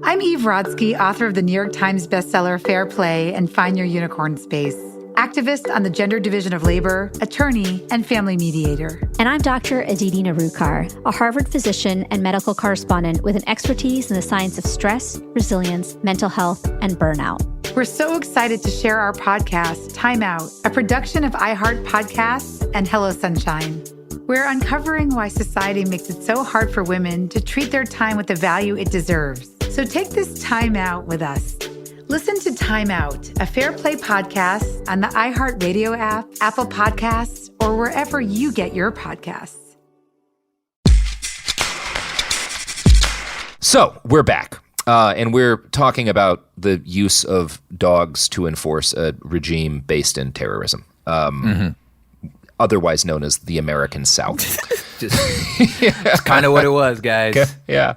I'm Eve Rodsky, author of the New York Times bestseller Fair Play and Find Your Unicorn Space, activist on the gender division of labor, attorney, and family mediator. And I'm Dr. Aditi Narukar, a Harvard physician and medical correspondent with an expertise in the science of stress, resilience, mental health, and burnout. We're so excited to share our podcast, Time Out, a production of iHeart Podcasts and Hello Sunshine. We're uncovering why society makes it so hard for women to treat their time with the value it deserves. So take this time out with us. Listen to Time Out, a Fair Play podcast on the iHeartRadio app, Apple Podcasts, or wherever you get your podcasts. So we're back. And we're talking about the use of dogs to enforce a regime based in terrorism, otherwise known as the American South. That's kind of what it was, guys. Okay. Yeah.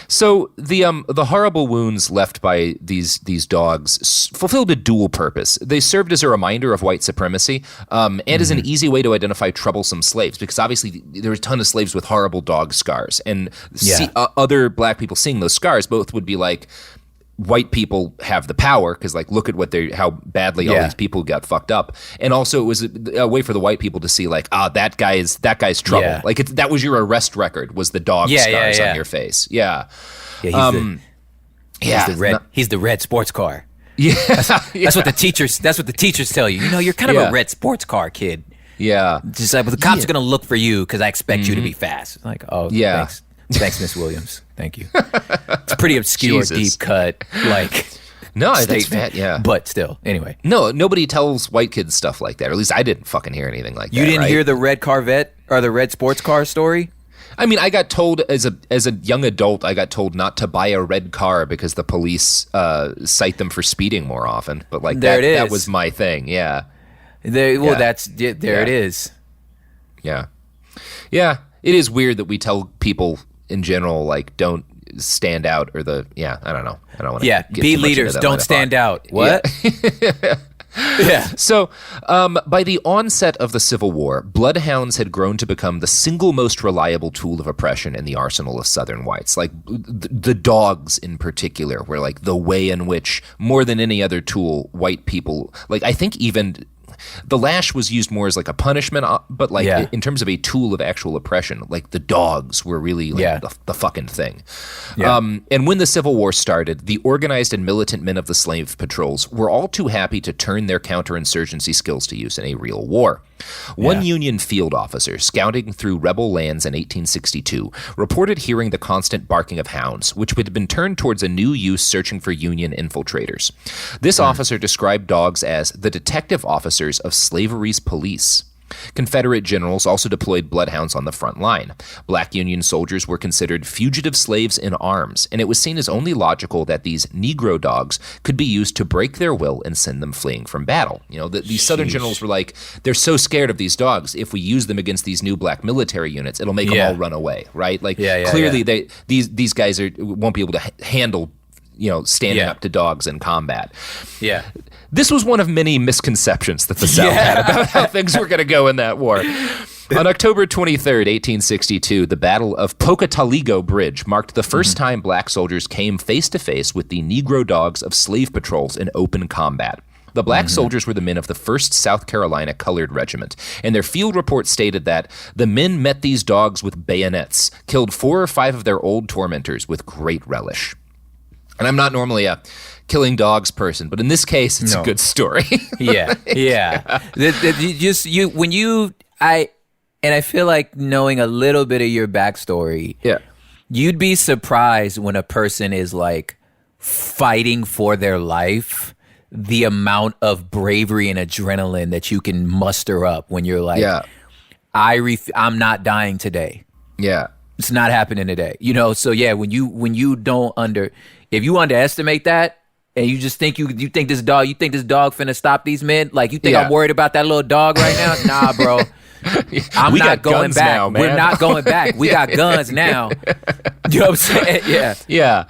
So the horrible wounds left by these dogs fulfilled a dual purpose. They served as a reminder of white supremacy and as an easy way to identify troublesome slaves, because obviously there were a ton of slaves with horrible dog scars. And other black people seeing those scars both would be like, white people have the power because, like, look at how badly all these people got fucked up. And also it was a way for the white people to see, like, that guy's trouble. Yeah. Like, that was your arrest record, was the dog scars on your face. Yeah. Yeah, he's the red sports car. Yeah. That's what the teachers tell you. You know, you're kind of a red sports car kid. Yeah. Just like, but the cops are going to look for you because I expect you to be fast. Like, oh, yeah. Thanks, Miss Williams. Thank you. It's a pretty obscure, deep cut, like, no, statement, that's yeah. But still, anyway. No, nobody tells white kids stuff like that. Or at least I didn't fucking hear anything like that. You didn't hear the red Corvette or the red sports car story? I mean, I got told as a young adult, I got told not to buy a red car because the police cite them for speeding more often. But like that was my thing. Yeah. It is. Yeah. Yeah. It is weird that we tell people in general, like, don't stand out, or I don't know. I don't want to be leaders, don't stand out. What? Yeah. So by the onset of the Civil War, bloodhounds had grown to become the single most reliable tool of oppression in the arsenal of Southern whites. Like, the dogs in particular were like the way in which, more than any other tool, white people, like, I think even the lash was used more as like a punishment, but like in terms of a tool of actual oppression, like the dogs were really like the fucking thing. Yeah. And when the Civil War started, the organized and militant men of the slave patrols were all too happy to turn their counterinsurgency skills to use in a real war. One Union field officer scouting through rebel lands in 1862 reported hearing the constant barking of hounds, which had been turned towards a new use searching for Union infiltrators. This officer described dogs as the detective officers of slavery's police. Confederate generals also deployed bloodhounds on the front line. Black Union soldiers were considered fugitive slaves in arms, and it was seen as only logical that these Negro dogs could be used to break their will and send them fleeing from battle. You know, these Southern generals were like, they're so scared of these dogs, if we use them against these new black military units, it'll make them all run away, right? Like, clearly these guys won't be able to handle, standing up to dogs in combat. Yeah. This was one of many misconceptions that the South had about how things were going to go in that war. On October 23rd, 1862, the Battle of Pocataligo Bridge marked the first time black soldiers came face-to-face with the Negro dogs of slave patrols in open combat. The black soldiers were the men of the 1st South Carolina Colored Regiment, and their field report stated that the men met these dogs with bayonets, killed 4 or 5 of their old tormentors with great relish. And I'm not normally a killing dogs person, but in this case, it's a good story. Yeah. I feel like knowing a little bit of your backstory, you'd be surprised when a person is like fighting for their life, the amount of bravery and adrenaline that you can muster up when you're like, I'm not dying today. Yeah. It's not happening today. You know, so yeah, when you if you underestimate that and you just think you think this dog finna stop these men, like you think I'm worried about that little dog right now? Nah, bro. I'm not going back. Now, man. We're not going back. We got guns now. You know what I'm saying? Yeah. Yeah.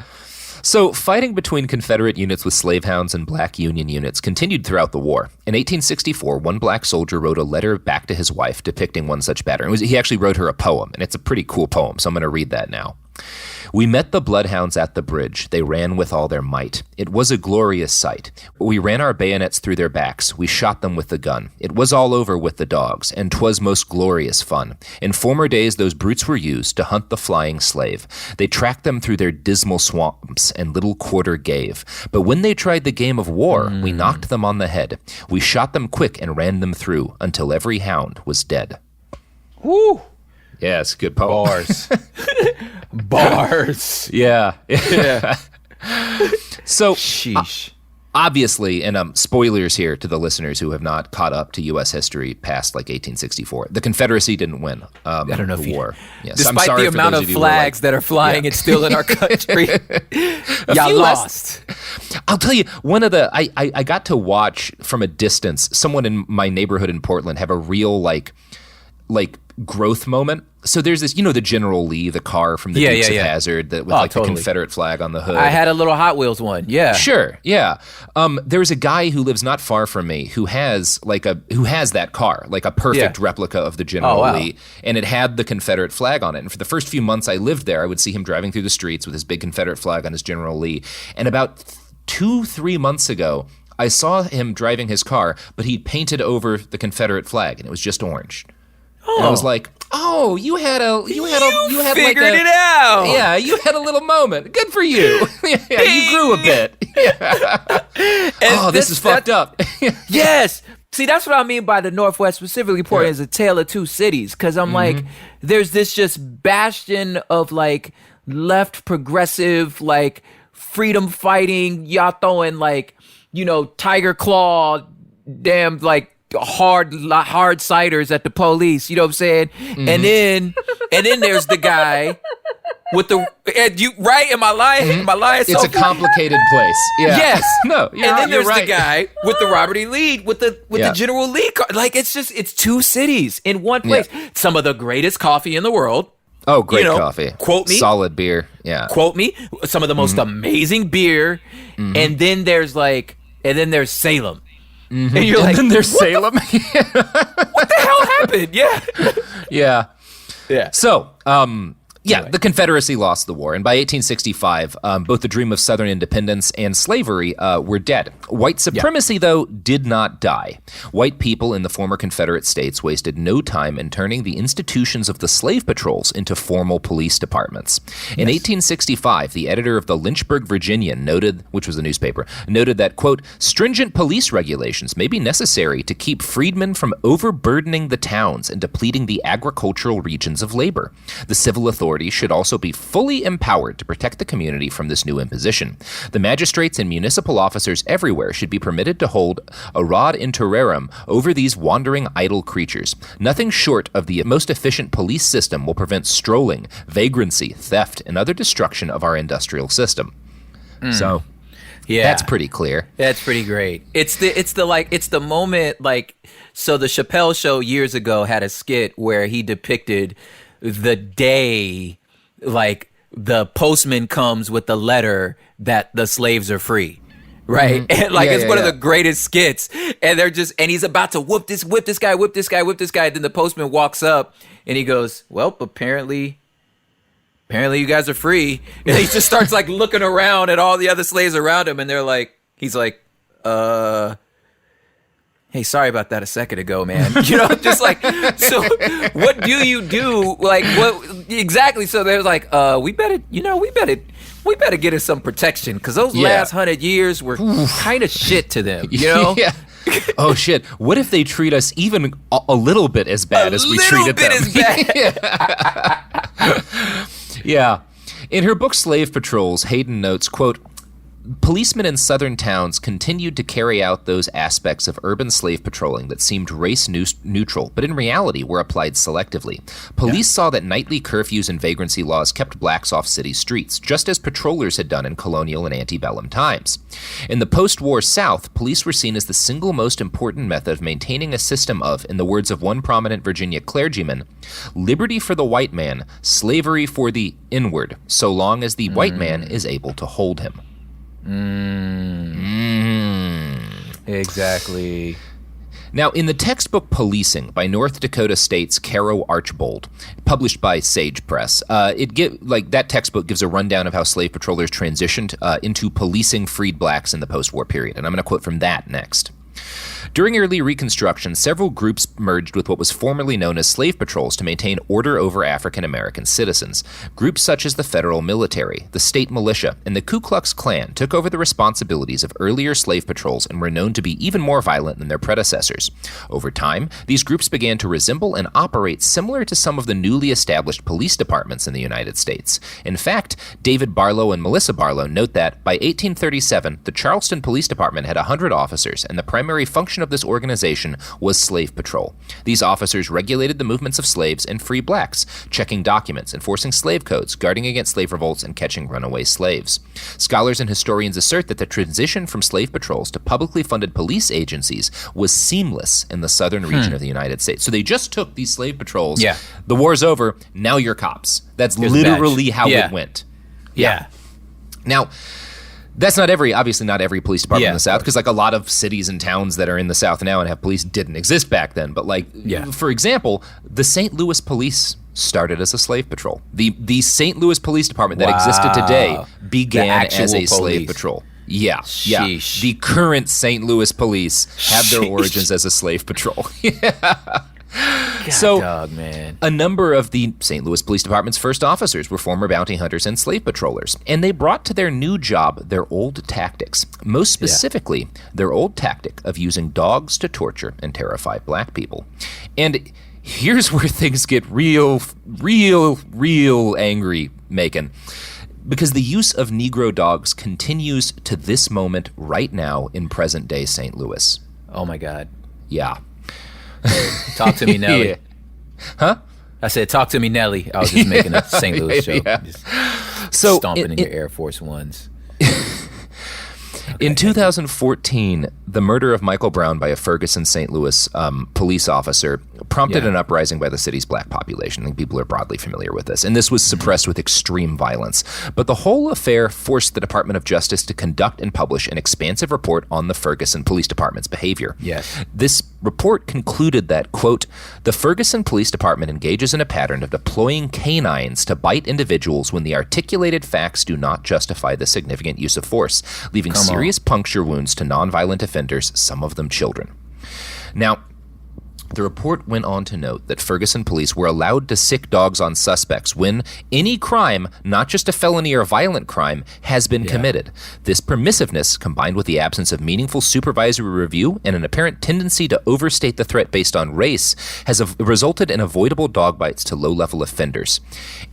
So fighting between Confederate units with slave hounds and black Union units continued throughout the war. In 1864, one black soldier wrote a letter back to his wife depicting one such battle. He actually wrote her a poem, and it's a pretty cool poem, so I'm going to read that now. We met the bloodhounds at the bridge. They ran with all their might. It was a glorious sight. We ran our bayonets through their backs. We shot them with the gun. It was all over with the dogs, and 'twas most glorious fun. In former days those brutes were used to hunt the flying slave. They tracked them through their dismal swamps, and little quarter gave. But when they tried the game of war, we knocked them on the head. We shot them quick and ran them through, until every hound was dead. Woo! Yeah, it's a good poem. Bars. Bars. Yeah. So, sheesh. Obviously, and spoilers here to the listeners who have not caught up to U.S. history past like 1864, the Confederacy didn't win I don't know the war. Yes. Despite the amount of flags that are flying and still in our country, y'all lost. I'll tell you, one of the I got to watch from a distance someone in my neighborhood in Portland have a real like growth moment. So there's this, the General Lee, the car from the Dukes of Hazzard with the Confederate flag on the hood. I had a little Hot Wheels one. Yeah. Sure. Yeah. There's a guy who lives not far from me who has that car, like a perfect replica of the General Lee, and it had the Confederate flag on it. And for the first few months I lived there, I would see him driving through the streets with his big Confederate flag on his General Lee. And about 2-3 months ago, I saw him driving his car, but he'd painted over the Confederate flag, and it was just orange. And I was like, "Oh, you had figured it out. Yeah, you had a little moment. Good for you. Yeah, you grew a bit. Yeah. This is fucked up. Yes. See, that's what I mean by the Northwest, specifically Portland, is a tale of two cities. Because I'm like, there's this just bastion of like left progressive, like freedom fighting, y'all throwing like, Tiger Claw, damn, like hard ciders at the police, you know what I'm saying? And then there's the guy with the am I lying? It's a complicated place. Yeah. Yes. No, and then there's the guy with the Robert E. Lee with the General Lee car. Like it's two cities in one place. Yeah. Some of the greatest coffee in the world. Oh, great coffee. Quote me. Solid beer. Yeah. Quote me. Some of the most amazing beer. And then there's Salem. And you're like, then there's Salem. What the hell happened? Yeah. Yeah. So, the Confederacy lost the war, and by 1865, both the dream of Southern independence and slavery were dead. White supremacy, though, did not die. White people in the former Confederate states wasted no time in turning the institutions of the slave patrols into formal police departments. In 1865, the editor of the Lynchburg Virginian which was a newspaper, noted that, quote, stringent police regulations may be necessary to keep freedmen from overburdening the towns and depleting the agricultural regions of labor. The civil authorities should also be fully empowered to protect the community from this new imposition. The magistrates and municipal officers everywhere should be permitted to hold a rod in terrorem over these wandering idle creatures. Nothing short of the most efficient police system will prevent strolling, vagrancy, theft, and other destruction of our industrial system. So, that's pretty clear. That's pretty great. It's the moment, like, so the Chappelle Show years ago had a skit where he depicted the day, like, the postman comes with the letter that the slaves are free, right? And like, it's one of the greatest skits. And and he's about to whip this guy. Then the postman walks up and he goes, well, apparently you guys are free. And he just starts like looking around at all the other slaves around him. And he's like, hey, sorry about that a second ago, man. Just like, so what do you do? Like, what exactly? So they're like, we better get us some protection because those last 100 years were kind of shit to them, Yeah. Oh shit! What if they treat us even a little bit as bad as we treated them? Yeah. In her book Slave Patrols, Hayden notes, quote, Policemen in southern towns continued to carry out those aspects of urban slave patrolling that seemed race neutral, but in reality were applied selectively. Police saw that nightly curfews and vagrancy laws kept blacks off city streets, just as patrollers had done in colonial and antebellum times. In the post-war South, police were seen as the single most important method of maintaining a system of, in the words of one prominent Virginia clergyman, liberty for the white man, slavery for the inward, so long as the white man is able to hold him. Exactly. Now, in the textbook Policing by North Dakota State's Caro Archbold, published by Sage Press, that textbook gives a rundown of how slave patrollers transitioned into policing freed blacks in the post-war period. And I'm going to quote from that next. During early Reconstruction, several groups merged with what was formerly known as slave patrols to maintain order over African American citizens. Groups such as the federal military, the state militia, and the Ku Klux Klan took over the responsibilities of earlier slave patrols and were known to be even more violent than their predecessors. Over time, these groups began to resemble and operate similar to some of the newly established police departments in the United States. In fact, David Barlow and Melissa Barlow note that by 1837, the Charleston Police Department had 100 officers, and the primary function of this organization was slave patrol. These officers regulated the movements of slaves and free blacks, checking documents, enforcing slave codes, guarding against slave revolts, and catching runaway slaves. Scholars and historians assert that the transition from slave patrols to publicly funded police agencies was seamless in the southern region of the United States. So they just took these slave patrols. Yeah. The war's over. Now you're cops. That's literally how it went. Yeah. Now, that's obviously not every police department in the South, because like a lot of cities and towns that are in the South now and have police didn't exist back then. But for example, the St. Louis Police started as a slave patrol. The St. Louis Police Department that existed today began as a slave patrol. Yeah. Sheesh. The current St. Louis Police have their origins as a slave patrol. Dog, man. A number of the St. Louis Police Department's first officers were former bounty hunters and slave patrollers, and they brought to their new job their old tactics, most specifically their old tactic of using dogs to torture and terrify black people. And here's where things get real angry, Macon, because the use of Negro dogs continues to this moment right now in present-day St. Louis. Oh, my God. Yeah. Talk to me, Nelly. Huh? I said, talk to me, Nelly. I was just making a St. Louis joke. Just stomping in your Air Force Ones. In 2014, the murder of Michael Brown by a Ferguson, St. Louis police officer prompted an uprising by the city's black population. I think people are broadly familiar with this. And this was suppressed with extreme violence. But the whole affair forced the Department of Justice to conduct and publish an expansive report on the Ferguson Police Department's behavior. Yes. This report concluded that, quote, the Ferguson Police Department engages in a pattern of deploying canines to bite individuals when the articulated facts do not justify the significant use of force, leaving serious puncture wounds to nonviolent offenders, some of them children. Now, the report went on to note that Ferguson police were allowed to sick dogs on suspects when any crime, not just a felony or violent crime, has been committed. This permissiveness, combined with the absence of meaningful supervisory review and an apparent tendency to overstate the threat based on race, has resulted in avoidable dog bites to low-level offenders.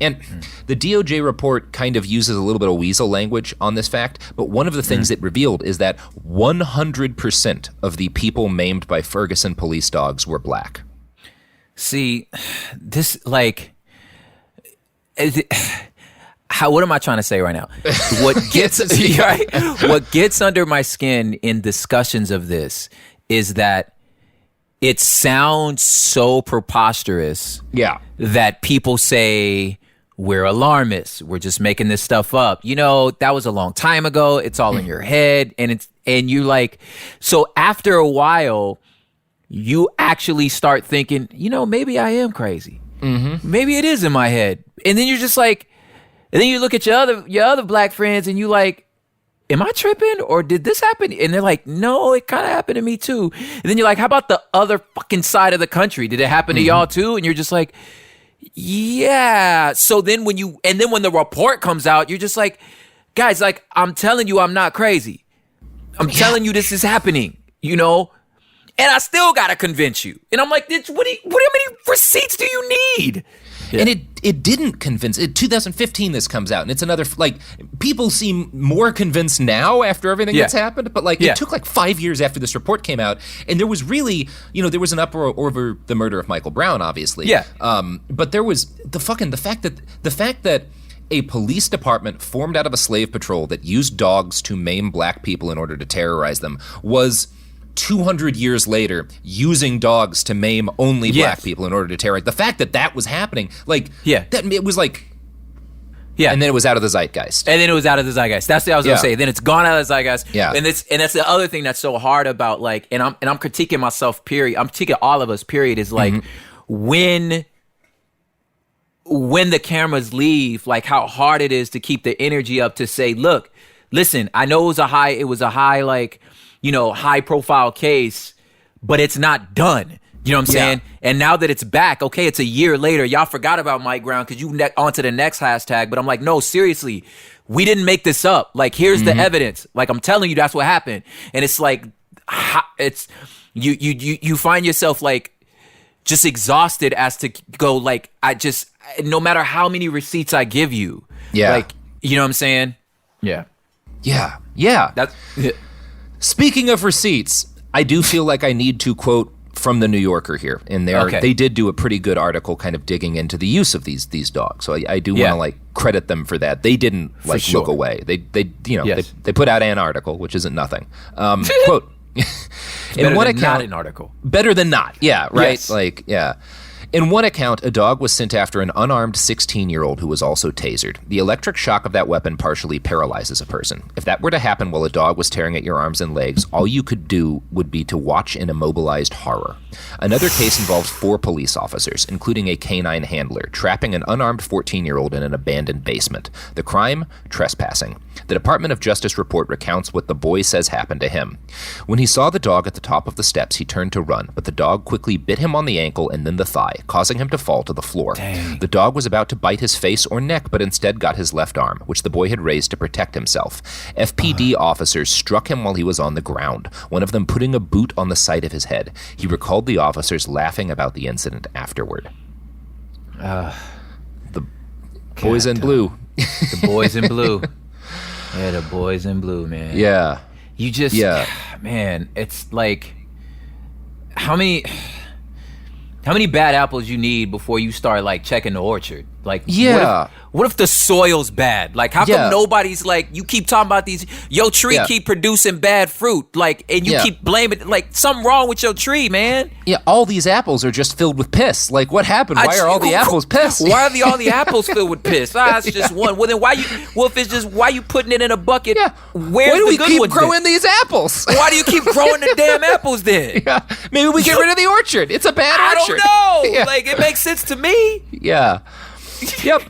And the DOJ report kind of uses a little bit of weasel language on this fact, but one of the things it revealed is that 100% of the people maimed by Ferguson police dogs were black. See, this what am I trying to say right now? What gets under my skin in discussions of this is that it sounds so preposterous. Yeah. That people say we're alarmists. We're just making this stuff up. You know, that was a long time ago. It's all in your head, and you like. So after a while, you actually start thinking, you know, maybe I am crazy. Mm-hmm. Maybe it is in my head. And then you're just like, and then you look at your other black friends and you like, am I tripping or did this happen? And they're like, no, it kind of happened to me too. And then you're like, how about the other fucking side of the country? Did it happen to y'all too? And you're just like, yeah. So then when the report comes out, you're just like, guys, like, I'm telling you, I'm not crazy. I'm telling you this is happening, you know? And I still got to convince you. And I'm like, how many receipts do you need? And it didn't convince. In 2015, this comes out, and it's another, like, people seem more convinced now after everything that's happened, but, like, it took, like, 5 years after this report came out, and there was really, there was an uproar over the murder of Michael Brown, obviously. Yeah. But there was the fact that a police department formed out of a slave patrol that used dogs to maim black people in order to terrorize them was 200 years later using dogs to maim only black people in order to terrorize. The fact that was happening, like, that it was like, and then it was out of the zeitgeist. That's what I was gonna say. Then it's gone out of the zeitgeist. Yeah. And that's the other thing that's so hard about, like, and I'm critiquing myself, period. I'm critiquing all of us, period, is like when the cameras leave, like, how hard it is to keep the energy up to say, look, listen, I know it was a high, like, high profile case, but it's not done. You know what I'm saying? And now that it's back, okay, it's a year later. Y'all forgot about Mike Brown because you on to the next hashtag. But I'm like, no, seriously, we didn't make this up. Like, here's the evidence. Like, I'm telling you, that's what happened. And it's like, it's you find yourself, like, just exhausted as to go, like, no matter how many receipts I give you, like, you know what I'm saying? Yeah. Speaking of receipts, I do feel like I need to quote from the New Yorker here. And they did do a pretty good article kind of digging into the use of these dogs. So I do want to, like, credit them for that. They didn't, like, look away. They put out an article, which isn't nothing. Quote, in one account, not an article. Better than not. Yeah, right? Yes. Like, yeah. In one account, a dog was sent after an unarmed 16-year-old who was also tasered. The electric shock of that weapon partially paralyzes a person. If that were to happen while a dog was tearing at your arms and legs, all you could do would be to watch in immobilized horror. Another case involved 4 police officers, including a canine handler, trapping an unarmed 14-year-old in an abandoned basement. The crime? Trespassing. The Department of Justice report recounts what the boy says happened to him. When he saw the dog at the top of the steps, he turned to run, but the dog quickly bit him on the ankle and then the thigh, causing him to fall to the floor. Dang. The dog was about to bite his face or neck, but instead got his left arm, which the boy had raised to protect himself. FPD officers struck him while he was on the ground, one of them putting a boot on the side of his head. He recalled the officers laughing about the incident afterward. The boys in blue. The boys in blue. Yeah, the boys in blue, man. Yeah. You just, man, it's like, how many bad apples you need before you start, like, checking the orchard? Like, what if the soil's bad? Like, how come nobody's like, you keep talking about these, your tree keep producing bad fruit, like, and you keep blaming, like, something wrong with your tree, man. Yeah, all these apples are just filled with piss. Like, what happened? Why are all the apples piss? Why are all the apples filled with piss? It's just one. Well, then why you putting it in a bucket? Yeah. Where do we keep growing these apples? Why do you keep growing the damn apples then? Yeah. Maybe we get rid of the orchard. It's a bad orchard. I don't know. Like, it makes sense to me. Yeah. Yep.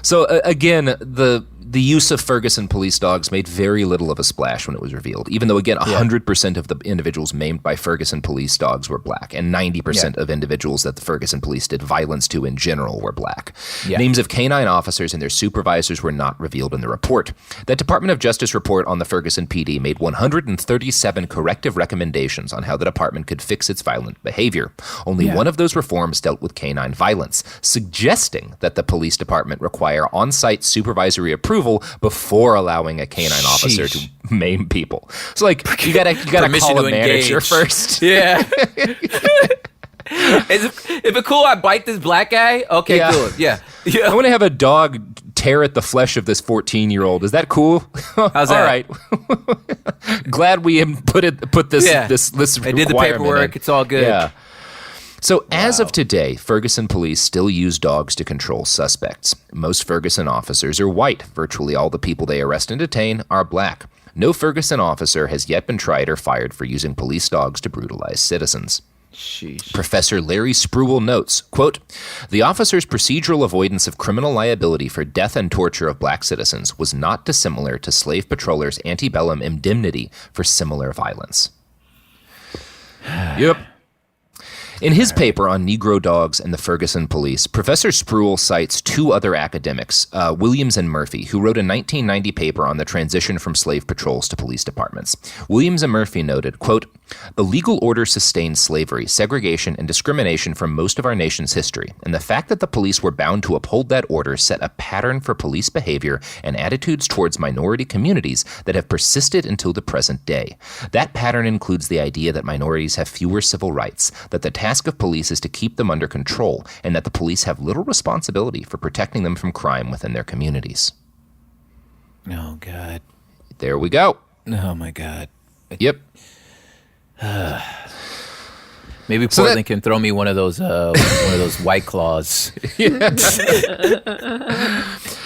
So again, the use of Ferguson police dogs made very little of a splash when it was revealed, even though, again, 100% of the individuals maimed by Ferguson police dogs were black, and 90% of individuals that the Ferguson police did violence to in general were black. Names of canine officers and their supervisors were not revealed in the report. That Department of Justice report on the Ferguson PD made 137 corrective recommendations on how the department could fix its violent behavior. Only one of those reforms dealt with canine violence, suggesting that the police department require on-site supervisory approval before allowing a canine officer to maim people. So, like, you gotta call a manager first. Yeah. If it's cool, I bite this black guy. Okay, good. Yeah. I want to have a dog tear at the flesh of this 14-year-old. Is that cool? How's that? All right. Glad we put this I did the paperwork. It's all good. Yeah. So as of today, Ferguson police still use dogs to control suspects. Most Ferguson officers are white. Virtually all the people they arrest and detain are black. No Ferguson officer has yet been tried or fired for using police dogs to brutalize citizens. Sheesh. Professor Larry Spruill notes, quote, "The officer's procedural avoidance of criminal liability for death and torture of black citizens was not dissimilar to slave patrollers' antebellum indemnity for similar violence." Yep. In his paper on Negro dogs and the Ferguson police, Professor Spruill cites 2 other academics, Williams and Murphy, who wrote a 1990 paper on the transition from slave patrols to police departments. Williams and Murphy noted, quote, The legal order sustained slavery, segregation, and discrimination from most of our nation's history, and the fact that the police were bound to uphold that order set a pattern for police behavior and attitudes towards minority communities that have persisted until the present day. That pattern includes the idea that minorities have fewer civil rights, that the task of police is to keep them under control, and that the police have little responsibility for protecting them from crime within their communities. Oh, God. There we go. Oh, my God. Yep. Maybe Portland can throw me one of those White Claws.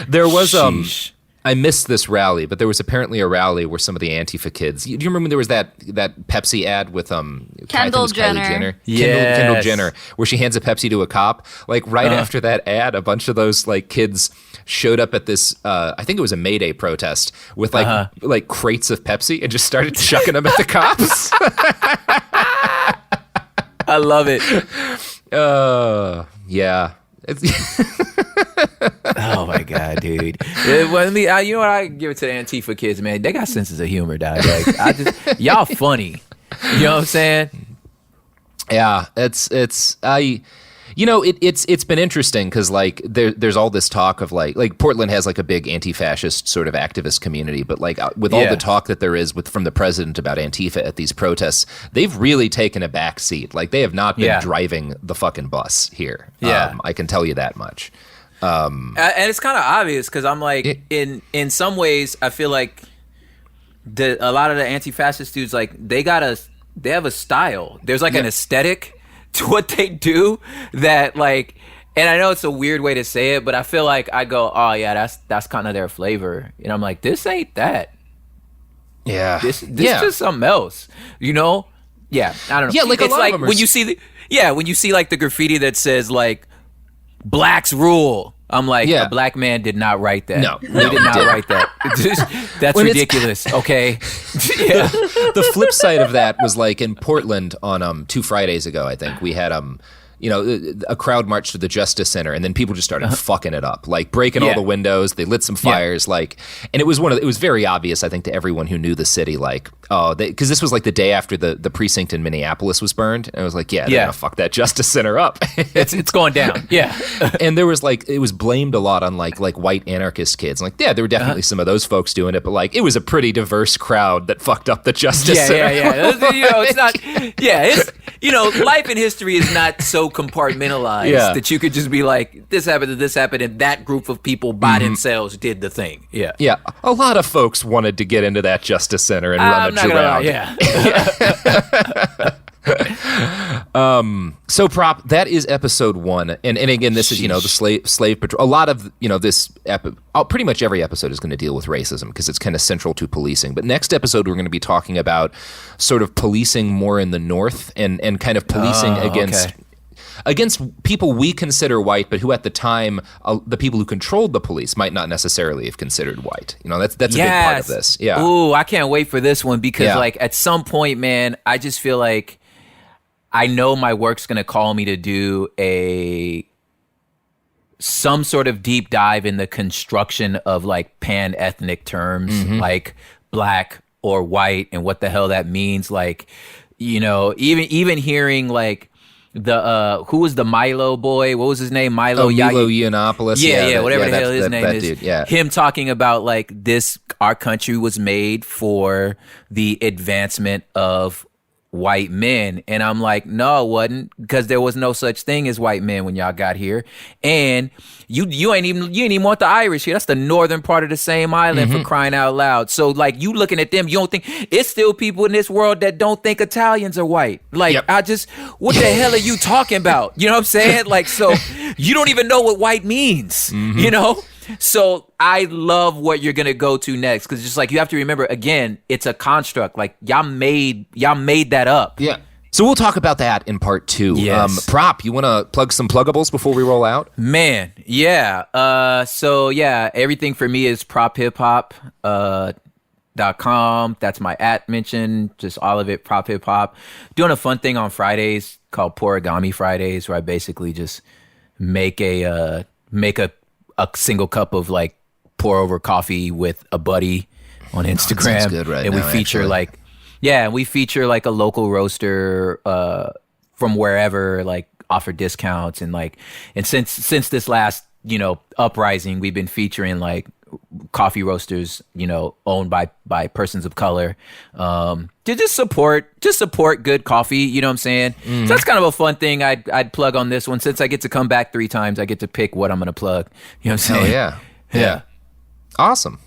There was I missed this rally, but there was apparently a rally where some of the Antifa kids. Do you remember there was that Pepsi ad with Kendall Jenner? Yes. Kendall Jenner, where she hands a Pepsi to a cop. Like after that ad, a bunch of those like kids showed up at this. I think it was a May Day protest with like crates of Pepsi and just started chucking them at the cops. I love it. Yeah. Oh my God, dude! You know what? I give it to the Antifa kids, man. They got senses of humor, dog. Like, y'all funny. You know what I'm saying? Yeah, it's been interesting because like there's all this talk of like Portland has like a big anti-fascist sort of activist community, but like with all the talk that there is from the president about Antifa at these protests, they've really taken a back seat. Like they have not been driving the fucking bus here. Yeah, I can tell you that much. And it's kind of obvious because I'm like, in some ways, I feel like a lot of the anti-fascist dudes, like they have a style. There's like an aesthetic to what they do that like, and I know it's a weird way to say it, but I feel like I go, oh yeah, that's kind of their flavor, and I'm like, this ain't that. Yeah, this just something else, you know? Yeah, I don't know. Yeah, like it's a lot like of them when you see like the graffiti that says like blacks rule. I'm like, a black man did not write that. No, he did not write that. That's ridiculous. Okay. Yeah. The flip side of that was like in Portland on 2 Fridays ago, I think we had a crowd march to the Justice Center, and then people just started fucking it up, like breaking all the windows. They lit some fires, and it was very obvious, I think, to everyone who knew the city, like, because this was like the day after the precinct in Minneapolis was burned, and I was like, they're gonna fuck that Justice Center up. it's going down. Yeah. And there was like, it was blamed a lot on like white anarchist kids. Like, there were definitely some of those folks doing it, but like, it was a pretty diverse crowd that fucked up the Justice Center. Yeah. It's not. Yeah, it's life in history is not so compartmentalized that you could just be like, this happened, and that group of people by themselves did the thing. Yeah. A lot of folks wanted to get into that Justice Center and run around. So Prop, that is episode 1, and again, this is the slave patrol. A lot of this pretty much every episode is going to deal with racism because it's kind of central to policing. But next episode we're going to be talking about sort of policing more in the North and kind of policing against people we consider white, but who at the time the people who controlled the police might not necessarily have considered white. That's a big part of this. Yeah. Ooh, I can't wait for this one because like at some point, man, I just feel like I know my work's going to call me to do some sort of deep dive in the construction of like pan-ethnic terms, like black or white, and what the hell that means. Like, even hearing like the who was the Milo boy? What was his name? Milo Yiannopoulos. Whatever the hell his name is. Dude, yeah. Him talking about like our country was made for the advancement of white men, and I'm like, no, it wasn't, because there was no such thing as white men when y'all got here, and you ain't even want the Irish here. That's the northern part of the same island, for crying out loud. So like, you looking at them, you don't think it's still people in this world that don't think Italians are white. Like, what the hell are you talking about? You know what I'm saying? Like, so you don't even know what white means, So I love what you're gonna go to next, because just like, you have to remember, again, it's a construct. Like, y'all made that up. Yeah. So we'll talk about that in part 2. Yes. Prop, you want to plug some pluggables before we roll out? Man, yeah. Everything for me is prophiphop.com. That's my @mention, just all of it, Prop Hip Hop. Doing a fun thing on Fridays called Porigami Fridays, where I basically just make a single cup of like pour over coffee with a buddy on Instagram. That sounds good right and now, we feature actually. like Yeah, we feature like a local roaster from wherever, like offer discounts and since this last uprising, we've been featuring like coffee roasters owned by persons of color to just support good coffee. You know what I'm saying? So that's kind of a fun thing I'd plug on this one. Since I get to come back 3 times, I get to pick what I'm gonna plug. You know what I'm saying? Oh yeah. Awesome.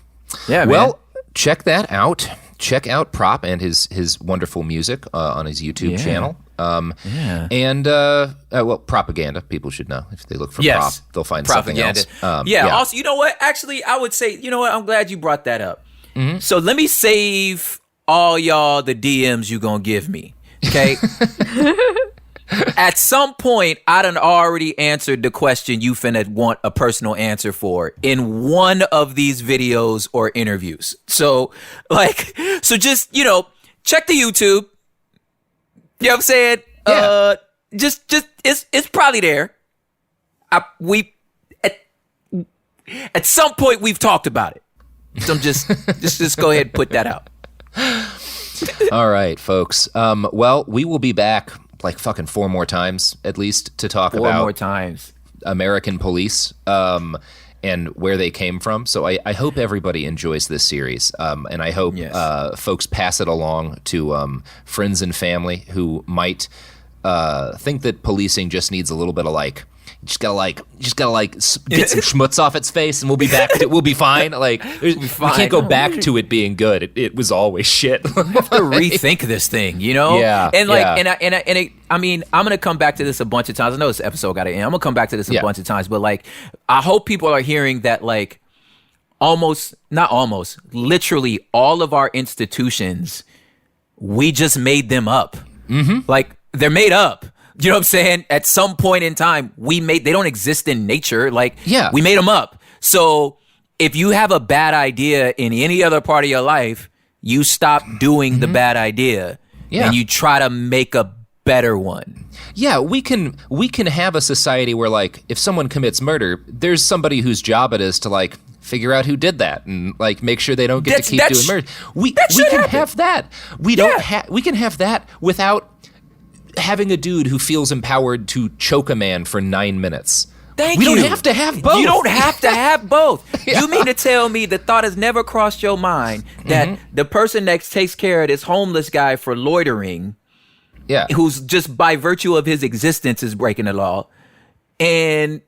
Yeah, man. Well, check that out. Check out Prop and his wonderful music on his YouTube channel. And propaganda, people should know. If they look for Prop, they'll find propaganda. Something else. Also, you know what? Actually, I would say, I'm glad you brought that up. So let me save all y'all the DMs you gonna give me, okay? At some point, I done already answered the question you finna want a personal answer for in one of these videos or interviews. So just, check the YouTube. You know what I'm saying? Yeah. Just it's probably there. At some point we've talked about it. So I'm just go ahead and put that out. All right, folks. Well, we will be back like fucking 4 more times at least to talk about 4 more times American police and where they came from. So I hope everybody enjoys this series, and I hope folks pass it along to friends and family who might think that policing just needs a little bit of just gotta get some schmutz off its face, and we'll be back. We'll be fine. We can't go back to it being good. It was always shit. We have to rethink this thing, Yeah. And I'm gonna come back to this a bunch of times. I know this episode got to end. I'm gonna come back to this a bunch of times, but I hope people are hearing that literally all of our institutions, we just made them up. They're made up. You know what I'm saying? At some point in time, they don't exist in nature. We made them up. So if you have a bad idea in any other part of your life, you stop doing the bad idea and you try to make a better one. Yeah, we can have a society where if someone commits murder, there's somebody whose job it is to figure out who did that and make sure they don't get to keep doing murder. We can have that. We can have that without having a dude who feels empowered to choke a man for 9 minutes. We don't have to have both. You don't have to have both. You mean to tell me the thought has never crossed your mind that the person that takes care of this homeless guy for loitering, who's just by virtue of his existence is breaking the law, and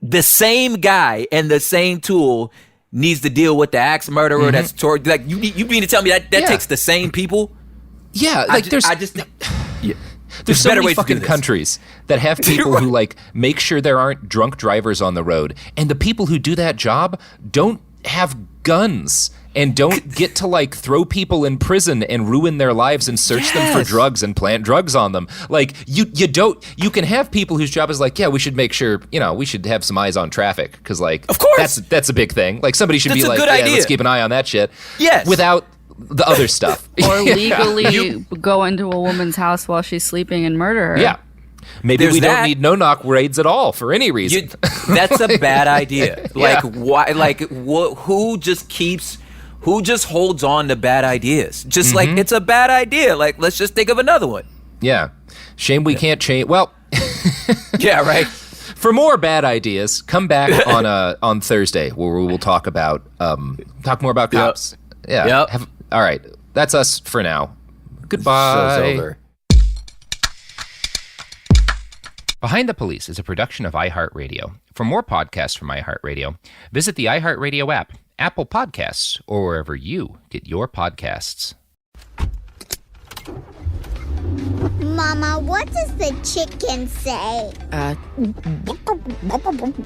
the same guy and the same tool needs to deal with the axe murderer that's you mean to tell me that takes the same people? Yeah, There's so many fucking countries that have people who make sure there aren't drunk drivers on the road, and the people who do that job don't have guns and don't get to throw people in prison and ruin their lives and search them for drugs and plant drugs on them. You can have people whose job is we should make sure, we should have some eyes on traffic because of course that's a big thing. Somebody should be let's keep an eye on that shit. Yes. Without the other stuff. Or legally go into a woman's house while she's sleeping and murder her. Yeah. Maybe we don't need no-knock raids at all for any reason. That's a bad idea. Why? Who just holds on to bad ideas? Just it's a bad idea. Let's just think of another one. Yeah. Shame we can't change. Well. Yeah, right. For more bad ideas, come back on Thursday where we will talk more about cops. Yep. Yeah. All right. That's us for now. Goodbye. Show's over. Behind the Police is a production of iHeartRadio. For more podcasts from iHeartRadio, visit the iHeartRadio app, Apple Podcasts, or wherever you get your podcasts. Mama, what does the chicken say?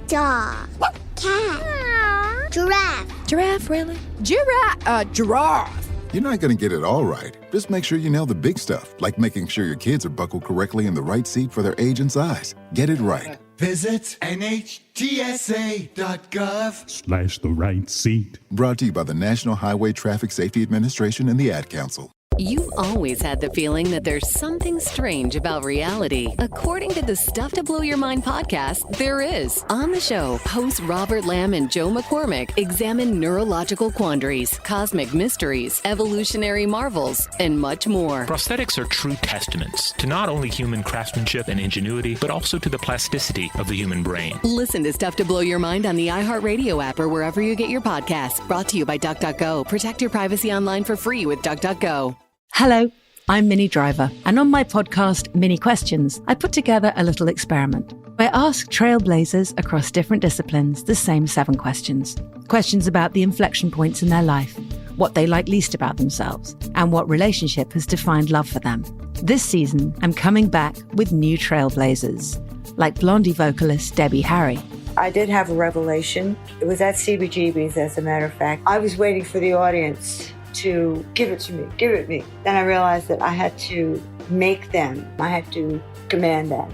Dog. Cat. Giraffe. Giraffe, really? Giraffe. You're not going to get it all right. Just make sure you nail the big stuff, like making sure your kids are buckled correctly in the right seat for their age and size. Get it right. Visit NHTSA.gov/the right seat. Brought to you by the National Highway Traffic Safety Administration and the Ad Council. You've always had the feeling that there's something strange about reality. According to the Stuff to Blow Your Mind podcast, there is. On the show, hosts Robert Lamb and Joe McCormick examine neurological quandaries, cosmic mysteries, evolutionary marvels, and much more. Prosthetics are true testaments to not only human craftsmanship and ingenuity, but also to the plasticity of the human brain. Listen to Stuff to Blow Your Mind on the iHeartRadio app or wherever you get your podcasts. Brought to you by DuckDuckGo. Protect your privacy online for free with DuckDuckGo. Hello, I'm Minnie Driver, and on my podcast, Mini Questions, I put together a little experiment. I ask trailblazers across different disciplines the same 7 questions. Questions about the inflection points in their life, what they like least about themselves, and what relationship has defined love for them. This season, I'm coming back with new trailblazers, like Blondie vocalist Debbie Harry. I did have a revelation. It was at CBGB's, as a matter of fact. I was waiting for the audience to give it to me, give it me. Then I realized that I had to make them. I had to command them.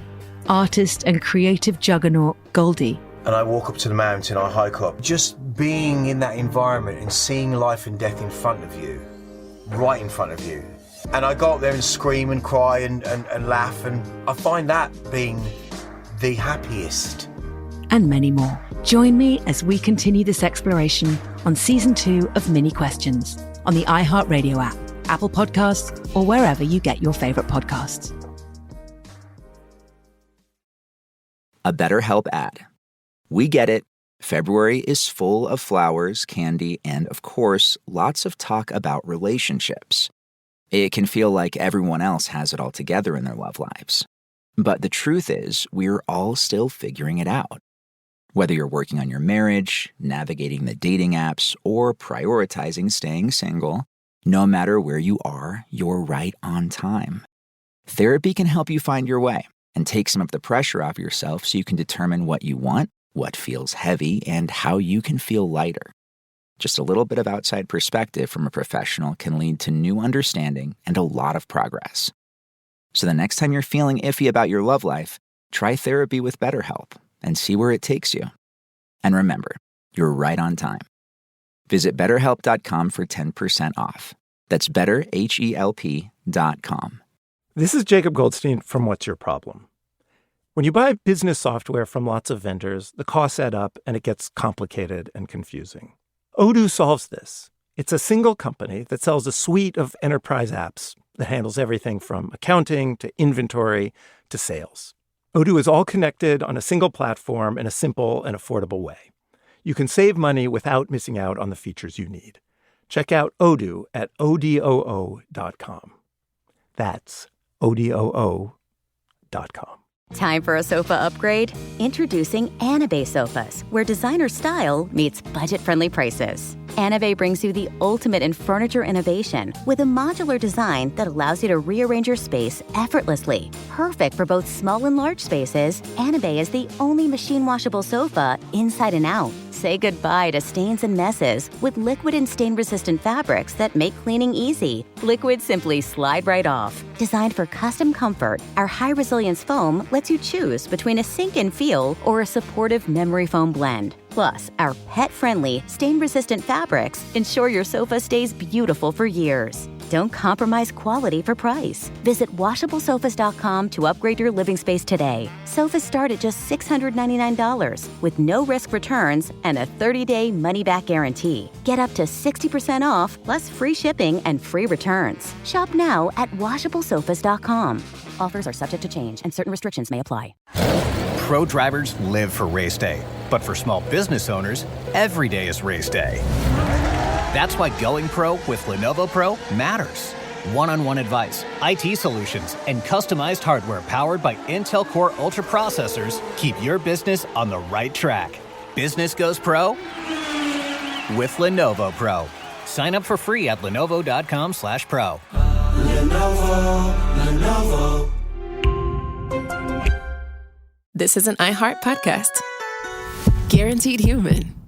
Artist and creative juggernaut Goldie. And I walk up to the mountain, I hike up. Just being in that environment and seeing life and death in front of you, right in front of you. And I go up there and scream and cry and laugh, and I find that being the happiest. And many more. Join me as we continue this exploration on Season 2 of Mini Questions on the iHeartRadio app, Apple Podcasts, or wherever you get your favorite podcasts. A BetterHelp ad. We get it. February is full of flowers, candy, and, of course, lots of talk about relationships. It can feel like everyone else has it all together in their love lives. But the truth is, we're all still figuring it out. Whether you're working on your marriage, navigating the dating apps, or prioritizing staying single, no matter where you are, you're right on time. Therapy can help you find your way and take some of the pressure off yourself so you can determine what you want, what feels heavy, and how you can feel lighter. Just a little bit of outside perspective from a professional can lead to new understanding and a lot of progress. So the next time you're feeling iffy about your love life, try therapy with BetterHelp and see where it takes you. And remember, you're right on time. Visit BetterHelp.com for 10% off. That's BetterHelp.com. This is Jacob Goldstein from What's Your Problem? When you buy business software from lots of vendors, the costs add up and it gets complicated and confusing. Odoo solves this. It's a single company that sells a suite of enterprise apps that handles everything from accounting to inventory to sales. Odoo is all connected on a single platform in a simple and affordable way. You can save money without missing out on the features you need. Check out Odoo at odoo.com. That's odoo.com. Time for a sofa upgrade? Introducing Anabay Sofas, where designer style meets budget-friendly prices. Anabay brings you the ultimate in furniture innovation with a modular design that allows you to rearrange your space effortlessly. Perfect for both small and large spaces, Anabay is the only machine-washable sofa inside and out. Say goodbye to stains and messes with liquid and stain-resistant fabrics that make cleaning easy. Liquids simply slide right off. Designed for custom comfort, our high-resilience foam lets you choose between a sink-in feel or a supportive memory foam blend. Plus, our pet-friendly, stain-resistant fabrics ensure your sofa stays beautiful for years. Don't compromise quality for price. Visit WashableSofas.com to upgrade your living space today. Sofas start at just $699 with no-risk returns and a 30-day money-back guarantee. Get up to 60% off, plus free shipping and free returns. Shop now at WashableSofas.com. Offers are subject to change and certain restrictions may apply. Pro drivers live for race day, but for small business owners, every day is race day. That's why going pro with Lenovo Pro matters. One-on-one advice, IT solutions, and customized hardware powered by Intel Core Ultra processors keep your business on the right track. Business goes pro with Lenovo Pro. Sign up for free at lenovo.com/pro. Lenovo. This is an iHeart podcast. Guaranteed Human.